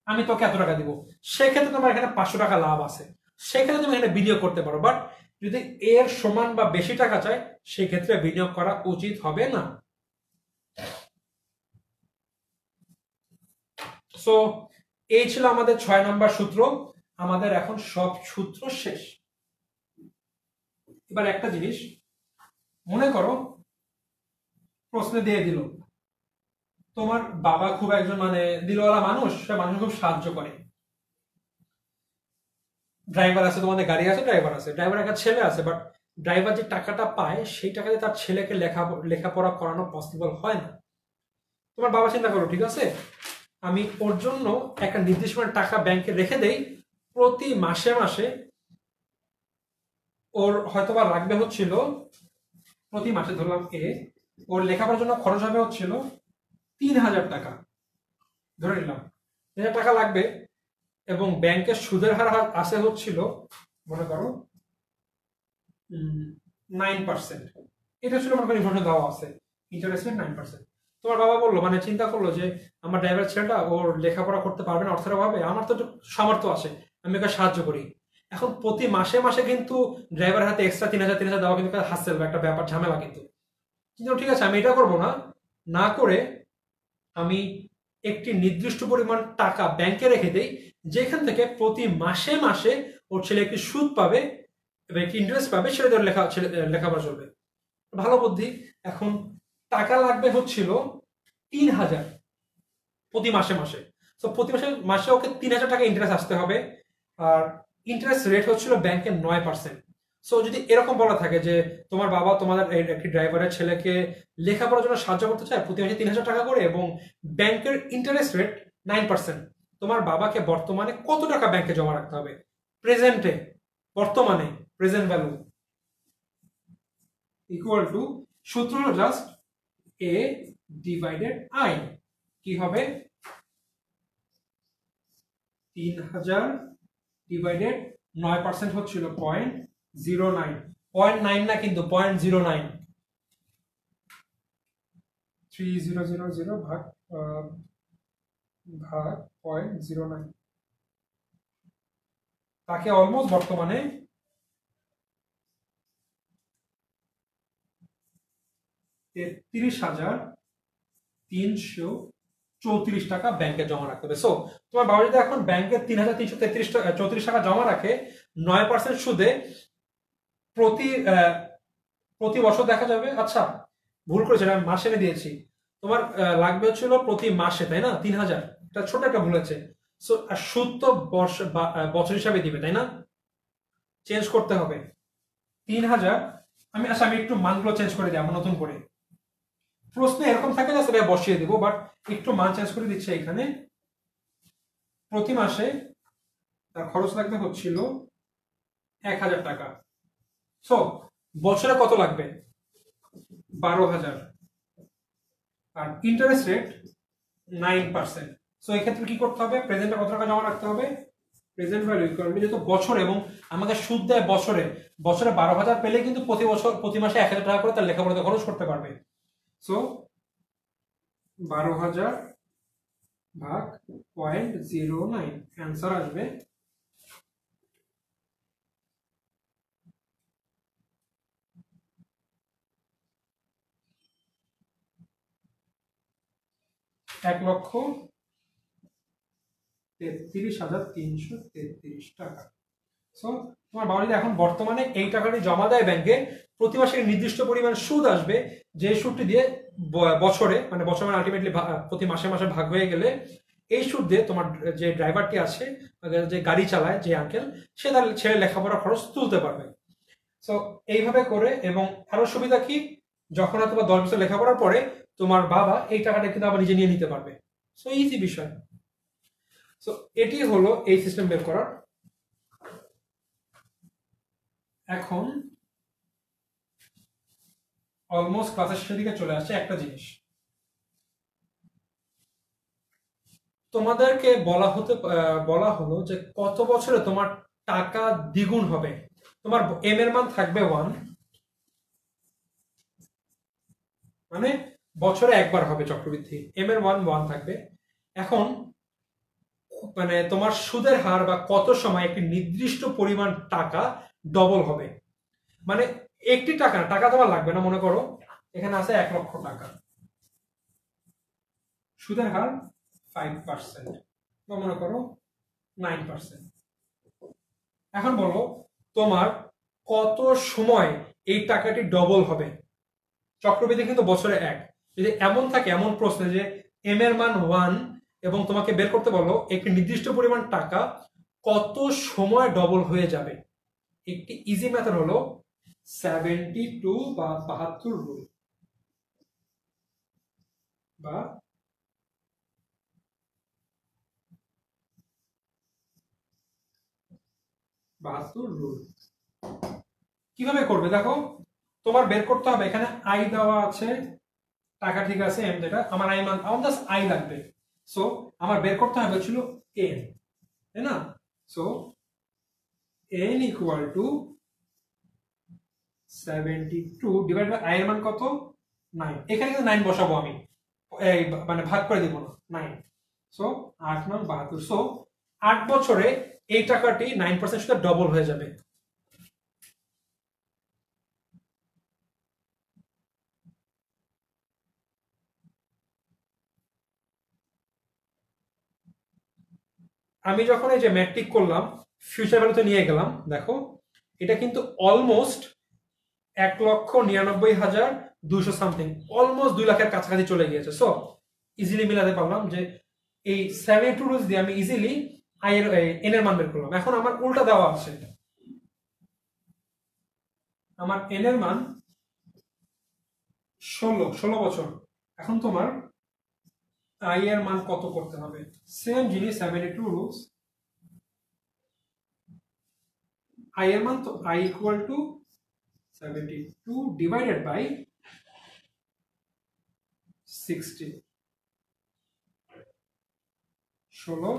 Speaker 1: আমি তোকে এত টাকা দিব। সেক্ষেত্রে তোমার এখানে 500 টাকা লাভ আছে, সেক্ষেত্রে তুমি এখানে বিনিয়োগ করতে পারো। বাট যদি এর সমান বা বেশি টাকা চায়, সেক্ষেত্রে বিনিয়োগ করা উচিত হবে না। সো এই ছিল আমাদের 6 নম্বর সূত্র। আমাদের এখন সব সূত্র শেষ। এবার একটা জিনিস মনে করো, প্রশ্নে দিয়ে দিল তোমার বাবা খুব একজন মানে দিলওয়ালা মানুষ, সে মানুষ খুব সাহায্য করে, ড্রাইভার আছে, তোমাদের গাড়ি আছে, ড্রাইভার আছে, ড্রাইভার একটা ছেলে আছে, বাট ড্রাইভার যে টাকাটা পায় সেই টাকাতে তার ছেলেকে লেখাপড়া করানো পসিবল হয় না। তোমার বাবা চিন্তা করো, ঠিক আছে, আমি ওর জন্য একটা নির্দিষ্ট টাকা ব্যাংকে রেখে দেই, প্রতি মাসে মাসে ওর হয়তোবা লাগবে হচ্ছিল, প্রতি মাসে ধরলাম ওর লেখাপড়ার জন্য খরচ হবে হচ্ছিল 3,000 টাকা, ধরে নিলাম 3,000 টাকা লাগবে, এবং ব্যাংকের সুদের হার আসে হচ্ছিল মনে করো 9%। এটা ছিল মনে করি ইনফরমেশন দেওয়া আছে, ইন্টারেস্ট রেট 9%। তোমার বাবা বললো, মানে চিন্তা করলো যে আমার ড্রাইভার ছেলেটা ওর লেখাপড়া করতে পারবে না অর্থের অভাবে, আমার তো সামর্থ্য আছে, আমি ওকে সাহায্য করি। এখন প্রতি মাসে মাসে কিন্তু ড্রাইভার হাতে এক্সট্রা 3,000 দেওয়া কিন্তু হাসেল একটা ব্যাপার, ঝামেলা। কিন্তু ঠিক আছে, আমি এটা করবো না, না করে আমি একটি নির্দিষ্ট পরিমাণ টাকা ব্যাংকে রেখে দেই, যেখান থেকে প্রতি মাসে মাসে ওর ছেলে একটি সুদ পাবে এবং একটি ইন্টারেস্ট পাবে, সেটা ধরে লেখাপড়া চলবে। ভালো বুদ্ধি। এখন টাকা লাগবে হচ্ছিল 3,000 প্রতি মাসে মাসে। তো প্রতি মাসে মাসে ওকে 3,000 টাকা ইন্টারেস্ট আসতে হবে, আর ইন্টারেস্ট রেট হচ্ছিল ব্যাংকের 9%। সো যদি এরকম বলা থাকে যে তোমার বাবা তোমাদের একটি ড্রাইভারের ছেলেকে লেখাপড়ার জন্য সাহায্য করতে চায় প্রতি মাসে 3,000 টাকা করে, এবং ব্যাংকের ইন্টারেস্ট রেট 9%, তোমার বাবাকে বর্তমানে কত টাকা ব্যাংকে জমা রাখতে হবে প্রেজেন্টে, বর্তমানে প্রেজেন্ট ভ্যালু ইকুয়াল টু, সূত্র হলো জাস্ট এ ডিভাইডেড আই। কি হবে? 3,000 ডিভাইডেড 9% হচ্ছিল 0.09, 0.9 না কিন্তু 0.09, 3000 ভাগ 0.09, তাকে অলমোস্ট বর্তমানে 33,334 টাকা ব্যাংকে জমা রাখতে হবে। সো তোমার বাবা যদি এখন ব্যাংকে 3,334 টাকা জমা রাখে 9% সুদে, প্রতি বছর দেখা যাবে, আচ্ছা ভুল করেছে, আমি মাসে এনে দিয়েছি, তোমার লাগবে হচ্ছিল প্রতি মাসে, তাই না? 3,000, এটা ছোট একটা ভুল আছে। সো সুদ তো বছর হিসাবে দিবে, তাই না? চেঞ্জ করতে হবে 3,000। আমি একটু মানগুলো চেঞ্জ করে দিই, আমার নতুন করে প্রশ্নে এরকম থাকে না, সেটা বসিয়ে দিব, বাট একটু মান চেঞ্জ করে দিচ্ছে এখানে। প্রতি মাসে তার খরচ লাগবে হচ্ছিল 1,000 টাকা। সো বছরে কত লাগবে? 12,000, আর ইন্টারেস্ট রেট 9%। সো এক্ষেত্রে কি করতে হবে? প্রেজেন্টে কত টাকা জমা রাখতে হবে? প্রেজেন্ট ভ্যালু ইকুয়াল টু যেহেতু বছরে, এবং আমাকে সুদ দেয় বছরে, 12,000 পেলে কিন্তু প্রতি মাসে 1,000 টাকা করে তার লেখাপড়াতে খরচ করতে পারবে। সো 12,000 ভাগ 0.09, অ্যান্সার আসবে 1,33,333 টাকা। সো তোমার বাবা যদি এখন বর্তমানে এই টাকাটি জমা দেয় ব্যাংকে, প্রতি মাসে নির্দিষ্ট পরিমাণ সুদ আসবে, যে সুদটি দিয়ে বছরে আলটিমেটলি প্রতি মাসে মাসে ভাগ হয়ে গেলে, এই সুদ দিয়ে তোমার যে ড্রাইভারটি আছে, যে গাড়ি চালায় যে আঙ্কেল, সে তার ছেলে লেখাপড়া খরচ তুলতে পারবে। সো এইভাবে করে, এবং আরো সুবিধা কি, যখন হয়তো 10 বছর লেখাপড়ার পরে তোমার বাবা এই টাকাটা কিন্তু আবার নিজে নিয়ে নিতে পারবে। সো ইজি বিষয়। সো এটি হলো এই সিস্টেম বের করার। এখন অলমোস্ট ক্লাসের শেষের দিকে চলে আসছে। একটা জিনিস তোমাদেরকে বলা হলো যে কত বছরে তোমার টাকা দ্বিগুণ হবে। তোমার এম এর মান থাকবে 1, মানে বছরে একবার হবে চক্রবৃদ্ধি, এম এর মান 1 থাকবে। এখন মানে তোমার সুদের হার বা কত সময় একটি নির্দিষ্ট পরিমাণ টাকা ডবল হবে, মানে একটি টাকা টাকা তোমার লাগবে না, মনে করো এখানে আছে 1 লক্ষ টাকা, সুদের হার 5% বা মনে করো 9%। এখন বলো তোমার কত সময় এই টাকাটি ডবল হবে। চক্রবৃদ্ধি কিন্তু বছরে এক। যদি এমন থাকে, এমন প্রশ্নে যে এম এর মান 1 এবং তোমাকে বের করতে বলো একটি নির্দিষ্ট পরিমাণ টাকা কত সময় ডবল হয়ে যাবে, একটি ইজি মেথড হলো 72 বা 72 রুল বা 72 রুল। কিভাবে করবে দেখো, তোমার বের করতে হবে, এখানে আই দেওয়া আছে টাকা, ঠিক আছে, এম যেটা আমার আই মান, আমার জাস্ট আই লাগবে। সো আমার বের করতে হবে ছিল এন, তাই না? So n equal to 72 divide by i এর মান কত 9। এখানে কিন্তু 9 বসাবো আমি, এই মানে ভাগ করে দিব না, 9। সো 8 9 72। সো 8 বছরে এই টাকাটি 9% সুদে ডবল হয়ে যাবে। আমি যখন এই যে ম্যাট্রিক করলাম, ফিউচার ভ্যালুতে নিয়ে গেলাম, দেখো এটা কিন্তু অলমোস্ট 1,99,200 সামথিং, অলমোস্ট 2 লাখের কাছাকাছি চলে গিয়েছে। সো ইজিলি মিলাতে পারলাম যে এই 72 রুলস দিয়ে আমি ইজিলি আই এর এন এর মান বের করলাম। এখন আমার উল্টা দেওয়া আছে, আমার এন এর মান 16 বছর। এখন তোমার আই এর মান কত করতে হবে, সেম জিনিস 72 রুলস, আই এর মান তো i equal to 72 divided by 60, 16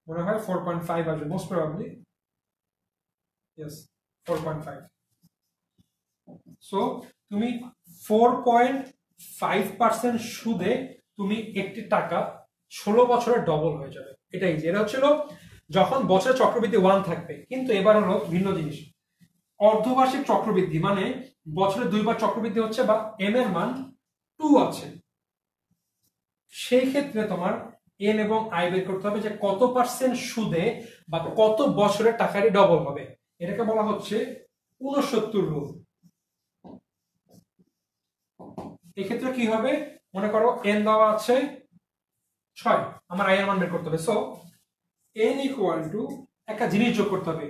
Speaker 1: মনে হয় 4.5 আসবে মোস্ট প্রবাবলি, ইয়েস 4.5। সো তুমি 4.5% সুদে তুমি একটি টাকা 16 বছরে ডবল হয়ে যাবে। এটাই যে, এটা হচ্ছিল যখন বছরে চক্রবৃদ্ধি 1 থাকবে। কিন্তু এবার হলো ভিন্ন জিনিস, অর্ধবার্ষিক চক্রবৃদ্ধি, মানে বছরে 2বার চক্রবৃদ্ধি হচ্ছে বা এম এর মান 2 আছে, সেই ক্ষেত্রে তোমার এন এবং আই বের করতে হবে যে কত পার্সেন্ট সুদে বা কত বছরে টাকাটি ডবল হবে। এটাকে বলা হচ্ছে 69 রুল। এক্ষেত্রে কি হবে, মনে করো এন দেওয়া আছে 6, আমার আই এর মান বের করতে হবে। সো এন ইকুয়াল টু একটা জিনিস যোগ করতে হবে,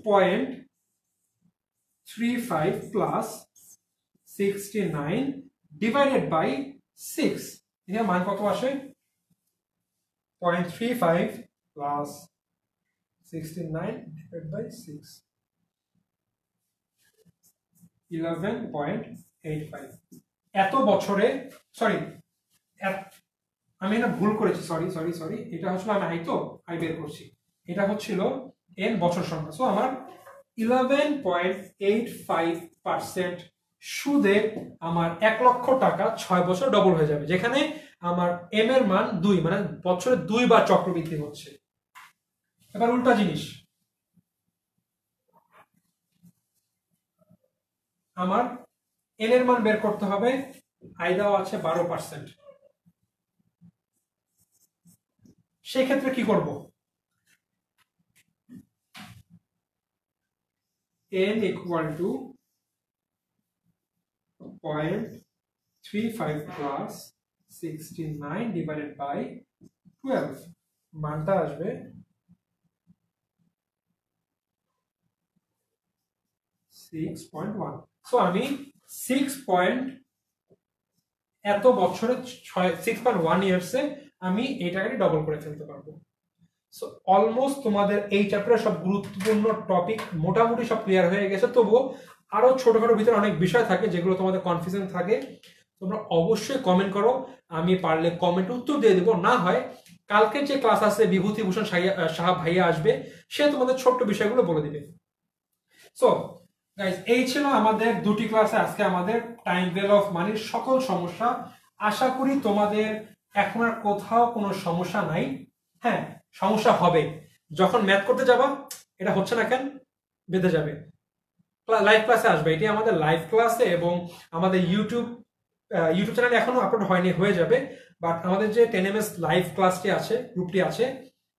Speaker 1: 0.35 প্লাস 69 ডিভাইডেড বাই 6। এখানে মান কত আসে, 0.35 প্লাস 69 divided by 6, 11.85। এত বছরে, সরি আমি এটা ভুল করেছি, সরি সরি সরি, এটা হচ্ছিল আমি আই তো আই বের করছি, এটা হচ্ছিল এন বছর সংখ্যা। সো আমার 11.85% সুদে আমার 1 লক্ষ টাকা 6 বছর ডবল হয়ে যাবে, যেখানে আমার এম এর মান 2, মানে বছরে 2 বার চক্রবৃদ্ধি হচ্ছে। এবার উল্টা জিনিস, আমার এন এর মান বের করতে হবে, আই দেওয়া আছে 12%। সেই ক্ষেত্রে কি করব, n equal to 0.35 plus 69 divided by 12, মানটা আসবে 6.1। সো আমি 6 এত বছরে 6.1 ইয়ার্সে আমি এই টাকাটি ডবল করে ফেলতে পারবো। সো অলমোস্ট তোমাদের এই চ্যাপ্টারে সব গুরুত্বপূর্ণ টপিক মোটামুটি সব ক্লিয়ার হয়ে গেছে। তবুও আরো ছোটখাটো ভিতরে অনেক বিষয় থাকে যেগুলো তোমাদের কনফিউশন থাকে, তোমরা অবশ্যই কমেন্ট করো, আমি পারলে কমেন্ট উত্তর দিয়ে দিব। না হয় কালকে যে ক্লাস আছে বিভূতিভূষণ সাহা ভাইয়া আসবে, সে তোমাদের ছোট্ট বিষয়গুলো বলে দিবে। সো গাইস, এই ছিল আমাদের দুটি ক্লাসে আজকে আমাদের টাইম ভ্যালু অফ মানির সকল সমস্যা। আশা করি তোমাদের এখন আর কোথাও কোনো সমস্যা নাই। হ্যাঁ, সমস্যা হবে যখন ম্যাথ করতে যাবা, এটা হচ্ছে না কেন, বেঁধে যাবে, লাইভ ক্লাসে আসবে। এটি আমাদের লাইভ ক্লাসে এবং আমাদের ইউটিউব চ্যানেলে এখনো আপলোড হয়নি, হয়ে যাবে। বাট আমাদের যে 10ms লাইভ ক্লাসটি আছে, গ্রুপটি আছে,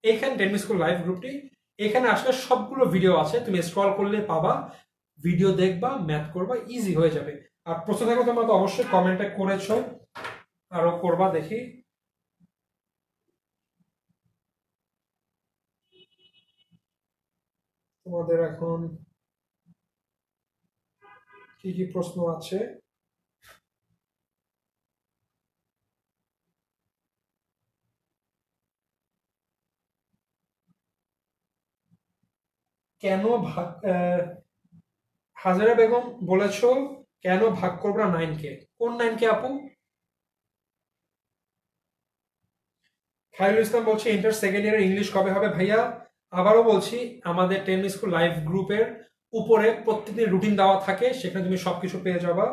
Speaker 1: এইখানে 10ms স্কুল লাইভ গ্রুপটি, এখানে আসলে সবগুলো ভিডিও আছে, তুমি স্ক্রল করলে পাবা, ভিডিও দেখবা, ম্যাথ করবা, ইজি হয়ে যাবে। আর প্রশ্ন থাকলে তোমরা তো অবশ্যই কমেন্টে করেছো, আরো করবা দেখি। তোমাদের এখন কি কি প্রশ্ন আছে? কেন ভাগ, হাজারা বেগম বলেছো কেন ভাগ করবো না 9কে? কোন 9কে আপু? খায়রুল ইসলাম বলছে ইন্টার সেকেন্ড ইয়ারের ইংলিশ কবে হবে? ভাইয়া আবারও বলছি, আমাদের 10 স্কুল লাইভ গ্রুপের উপরে প্রত্যেকদিন রুটিন দেওয়া থাকে, সেখানে তুমি সবকিছু পেয়ে যাবা।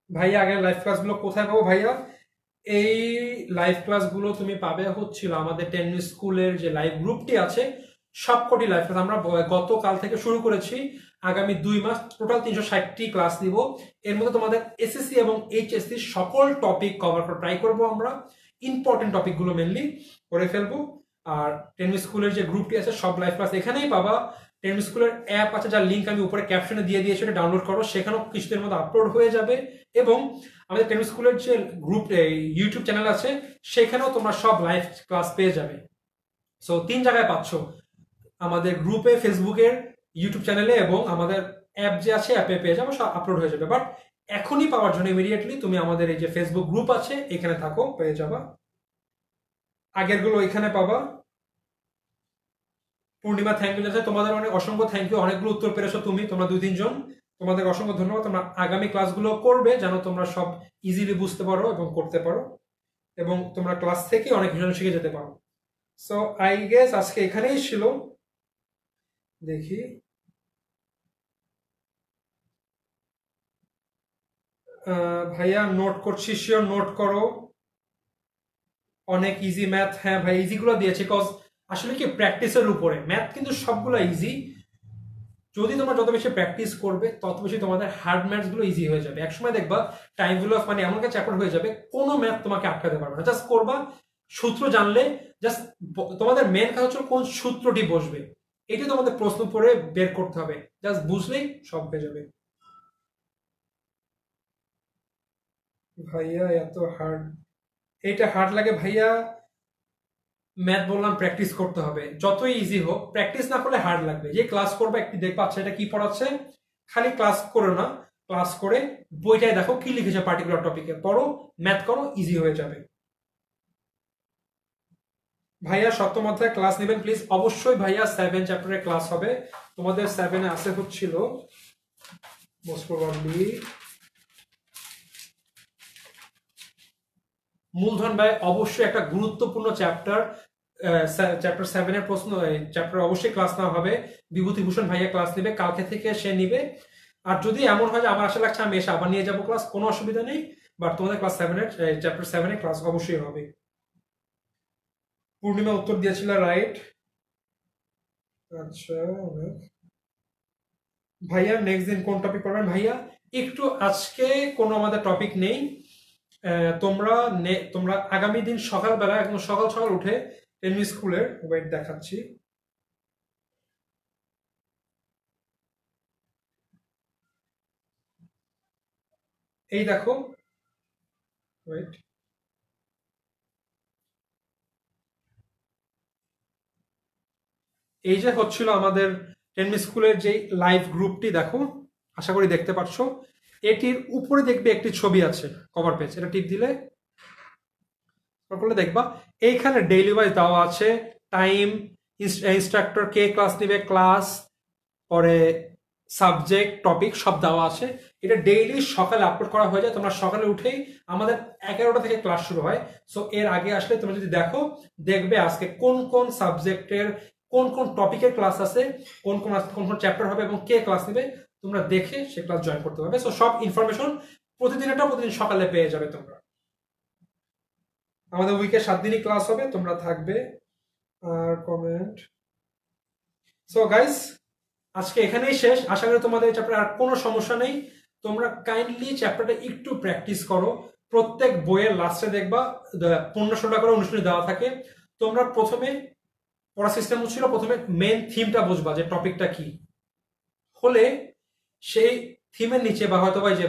Speaker 1: ভাইয়া আগের লাইভ ক্লাসগুলো কোথায় পাবো? ভাইয়া এই লাইভ ক্লাসগুলো তুমি পাবে হচ্ছিল আমাদের 10 স্কুলের যে লাইভ গ্রুপটি আছে, সবকটি লাইভ ক্লাস আমরা গতকাল থেকে শুরু করেছি। আগামী 2 মাস টোটাল 360টি ক্লাস দিব। এর মধ্যে তোমাদের এসএসসি এবং এইচএসসি সকল টপিক কভার করে ট্রাই করব আমরা। ইম্পর্টেন্ট টপিকগুলো মেনলি করে ফেলবো। আর 10 স্কুলের যে গ্রুপটি আছে, সব লাইভ ক্লাস এখানেই পাবা। 10 স্কুলের অ্যাপ আছে, যার লিঙ্ক আমি উপরে ক্যাপশনে দিয়ে দিয়েছি, এটা ডাউনলোড করো, সেখানেও কিছুদিনের মধ্যে আপলোড হয়ে যাবে। এবং আমাদের 10 স্কুলের যে গ্রুপ ইউটিউব চ্যানেল আছে, সেখানেও তোমরা সব লাইভ ক্লাস পেয়ে যাবে। সো 3 জায়গায় পাচ্ছ, আমাদের গ্রুপে, ফেসবুকের, ইউটিউব চ্যানেলে, এবং আমাদের অ্যাপ যে আছে, অ্যাপে পেয়ে যাবো, সব আপলোড হয়ে যাবে। বাট এখনই পাওয়ার জন্য ইমিডিয়েটলি তুমি আমাদের এই যে ফেসবুক গ্রুপ আছে, এখানে থাকো, পেয়ে যাবা। আগের গুলো এখানে পাবা। পূর্ণিমা থ্যাংক ইউ আছে, তোমাদের অনেক অসংখ্য থ্যাংক ইউ, অনেকগুলো উত্তর পেরেছো তুমি, তোমরা 2-3 জন, তোমাদের অসংখ্য ধন্যবাদ। তোমরা আগামী ক্লাসগুলো করবে যেন তোমরা সব ইজিলি বুঝতে পারো এবং করতে পারো, এবং তোমরা ক্লাস থেকে অনেক কিছু শিখে যেতে পারো। সো আই গেস আজকে এখানেই ছিল। দেখি, ভাইয়া নোট করছি, শিওর নোট করো। অনেক ইজি ম্যাথ, হ্যাঁ ভাই ইজিগুলো দিয়েছি, কজ আসলে কি প্র্যাকটিসের উপরে ম্যাথ, কিন্তু সবগুলো ইজি। যদি তোমরা যত বেশি প্র্যাকটিস করবে, তত বেশি তোমাদের হার্ড ম্যাথস গুলো ইজি হয়ে যাবে। একসময় দেখবা টাইম গুলো মানে এমন একটা চ্যাপ্টার হয়ে যাবে, কোনো ম্যাথ তোমাকে আটকাতে পারবে না। জাস্ট করবা, সূত্র জানলে, জাস্ট তোমাদের মেন কাজ হচ্ছে কোন সূত্রটি বসবে, এটি তোমাদের প্রশ্ন পড়ে বের করতে হবে, জাস্ট বুঝলেই সব হয়ে যাবে। ভাইয়া এত হার্ড, এটা হার্ড লাগে ভাইয়া? ম্যাথ বললাম প্র্যাকটিস করতে হবে, যতই ইজি হোক প্র্যাকটিস না করলে হার্ড লাগবে। যে ক্লাস করবে একটু দেখবা আচ্ছা এটা কি পড়াচ্ছে, খালি ক্লাস করো না, ক্লাস করে বইটায় দেখো কি লিখেছে পার্টিকুলার টপিকে, পড়ো, ম্যাথ করো, ইজি হয়ে যাবে। ভাইয়া সপ্তম অধ্যায় ক্লাস নেবেন প্লিজ? অবশ্যই ভাইয়া 7 চ্যাপ্টারের ক্লাস হবে। তোমাদের 7-এ আসে হচ্ছিল মোস্ট প্রবাবলি মূলধন ব্যয়, অবশ্যই একটা গুরুত্বপূর্ণ চ্যাপ্টার। চ্যাপ্টার 7-এর প্রশ্ন, চ্যাপ্টার অবশ্যই ক্লাস নেওয়া হবে। বিভূতিভূষণ ভাইয়া ক্লাস নেবে, কালকে থেকে সে নিবে। আর যদি এমন হয় যে আমার আশা লাগছে আমি এসে আবার নিয়ে যাবো ক্লাস, কোনো অসুবিধা নেই। বাট তোমাদের ক্লাস 7-এর চ্যাপ্টার 7-এর ক্লাস অবশ্যই হবে। পূর্ণিমা উত্তর দিয়েছিল রাইট। আচ্ছা, ভাইয়া নেক্সট দিন কোন টপিক পড়বেন? ভাইয়া একটু আজকে কোনো আমাদের টপিক নেই। তোমরা তোমরা আগামী দিন সকালবেলা, একদম সকাল সকাল উঠে এমনি স্কুলের ওয়েট দেখাচ্ছি, এই দেখো ওয়েট, এই যে হচ্ছিল আমাদের টেনমি স্কুলের যে লাইভ গ্রুপটি, দেখো, আশা করি দেখতে পাচ্ছ। এটির উপরে দেখবে একটি ছবি আছে, কভার পেজ, এটা টিপ দিলে করলে দেখবা এইখানে ডেইলি ওয়াইজ দেওয়া আছে, টাইম, ইনস্ট্রাক্টর কে ক্লাস নিবে, ক্লাস, পরে সাবজেক্ট, টপিক সব দেওয়া আছে। এটা ডেইলি সকালে আপলোড করা হয়ে যায়। তোমরা সকালে উঠেই, আমাদের 11টা থেকে ক্লাস শুরু হয়, সো এর আগে আসলে তোমরা যদি দেখো, দেখবে আজকে কোন কোন সাবজেক্টের কোন কোন টপিকের ক্লাস আছে, কোন কোন কোন কোন চ্যাপ্টার হবে এবং কে ক্লাস নেবে, তোমরা দেখে সে ক্লাস জয়েন করতে পারবে। সো সব ইনফরমেশন প্রতিদিন সকালে পেয়ে যাবে তোমরা। আমাদের উইকে 7 দিনই ক্লাস হবে, তোমরা থাকবে। আর কমেন্ট। সো গাইস, আজকে এখানেই শেষ। আশা করি তোমাদের এই চ্যাপ্টারে আর কোনো সমস্যা নেই। তোমরা কাইন্ডলি চ্যাপ্টারটা একটু প্র্যাকটিস করো। প্রত্যেক বইয়ের লাস্টে দেখবা 15-16টা করে অনুশীলনী দেওয়া থাকে। তোমরা প্রথমে পড়া সিস্টেম ছিল, প্রথমে মেন থিমটা বুঝবা যে টপিকটা কি, হলে সেই থিমের নিচে বা হয়তো যে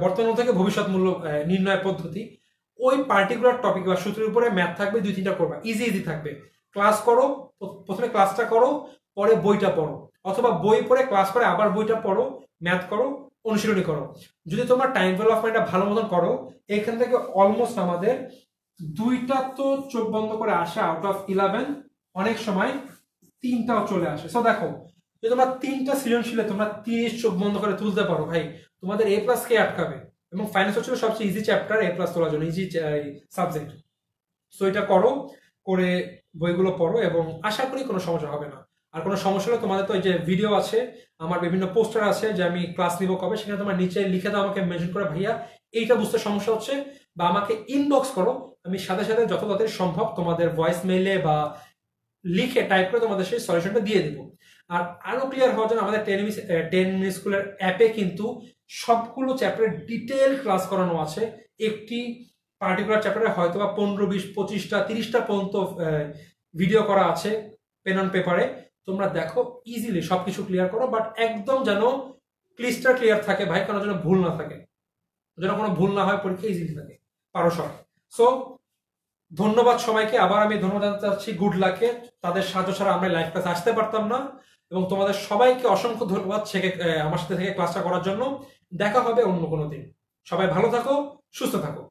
Speaker 1: বর্তমান থেকে ভবিষ্যৎ মূল্য নির্ণয় পদ্ধতি, ওই পার্টিকুলার টপিক বা সূত্রের উপরে ম্যাথ থাকবে, 2-3টা করবা, ইজি থাকবে। ক্লাস করো, প্রথমে ক্লাসটা করো, পরে বইটা পড়ো, অথবা বই পড়ে ক্লাস করে আবার বইটা পড়ো, ম্যাথ করো, অনুশীলনী করো। যদি তোমার টাইম ভ্যালু অফ মানিটা ভালো মতন করো, এখান থেকে অলমোস্ট আমাদের 2টা তো চোখ বন্ধ করে আসে আউট অফ 11, অনেক সময় 3টাও চলে আসে। সো দেখো, যদি তোমরা 3টা সৃজনশীলে তোমরা 30 চোখ বন্ধ করে তুলতে পারো, ভাই তোমাদের এ প্লাস কে আটকাবে? এবং ফাইন্যান্স হচ্ছিল সবচেয়ে ইজি চ্যাপ্টার এ প্লাস তোলার জন্য, ইজি সাবজেক্ট। সো এটা করো, করে বইগুলো পড়ো এবং আশা করি কোনো সমস্যা হবে না। আর কোনো সমস্যা হলে তোমাদের তো এই যে ভিডিও আছে, আমার বিভিন্ন পোস্টার আছে যে আমি ক্লাস নিব কবে, সেখানে তোমার নিচে লিখে দাও, আমাকে মেনশন করে ভাইয়া এইটা বুঝতে সমস্যা হচ্ছে, বা আমাকে ইনবক্স করো। আমি সাথে সাথে যত তাড়াতাড়ি সম্ভব তোমাদের ভয়েস মেইলে বা লিখে টাইপ করে তোমাদের সেই সলিউশনটা দিয়ে দিব। আর আরো ক্লিয়ার হওয়ার জন্য আমাদের 10 মিনিট স্কুলের অ্যাপে কিন্তু সবগুলো চ্যাপ্টারের ডিটেল ক্লাস করানো আছে। একটি পার্টিকুলার চ্যাপ্টারে হয়তো বা 15, 20, 25টা 30টা পর্যন্ত ভিডিও করা আছে পেন অন পেপারে। তোমরা দেখো, ইজিলি সবকিছু ক্লিয়ার করো, বাট একদম যেন ক্লিস্টার ক্লিয়ার থাকে ভাই, কারণ যেন ভুল না থাকে, যেন কোনো ভুল না হয়, পরীক্ষা ইজিলি থাকে, পারো সব। সো ধন্যবাদ সবাইকে। আবার আমি ধন্যবাদ জানাতে চাচ্ছি গুড লাকে, তাদের সাহায্য ছাড়া আমরা লাইভ ক্লাস আসতে পারতাম না। এবং তোমাদের সবাইকে অসংখ্য ধন্যবাদ আমার সাথে থেকে ক্লাসটা করার জন্য। দেখা হবে অন্য কোনো দিন। সবাই ভালো থাকো, সুস্থ থাকো।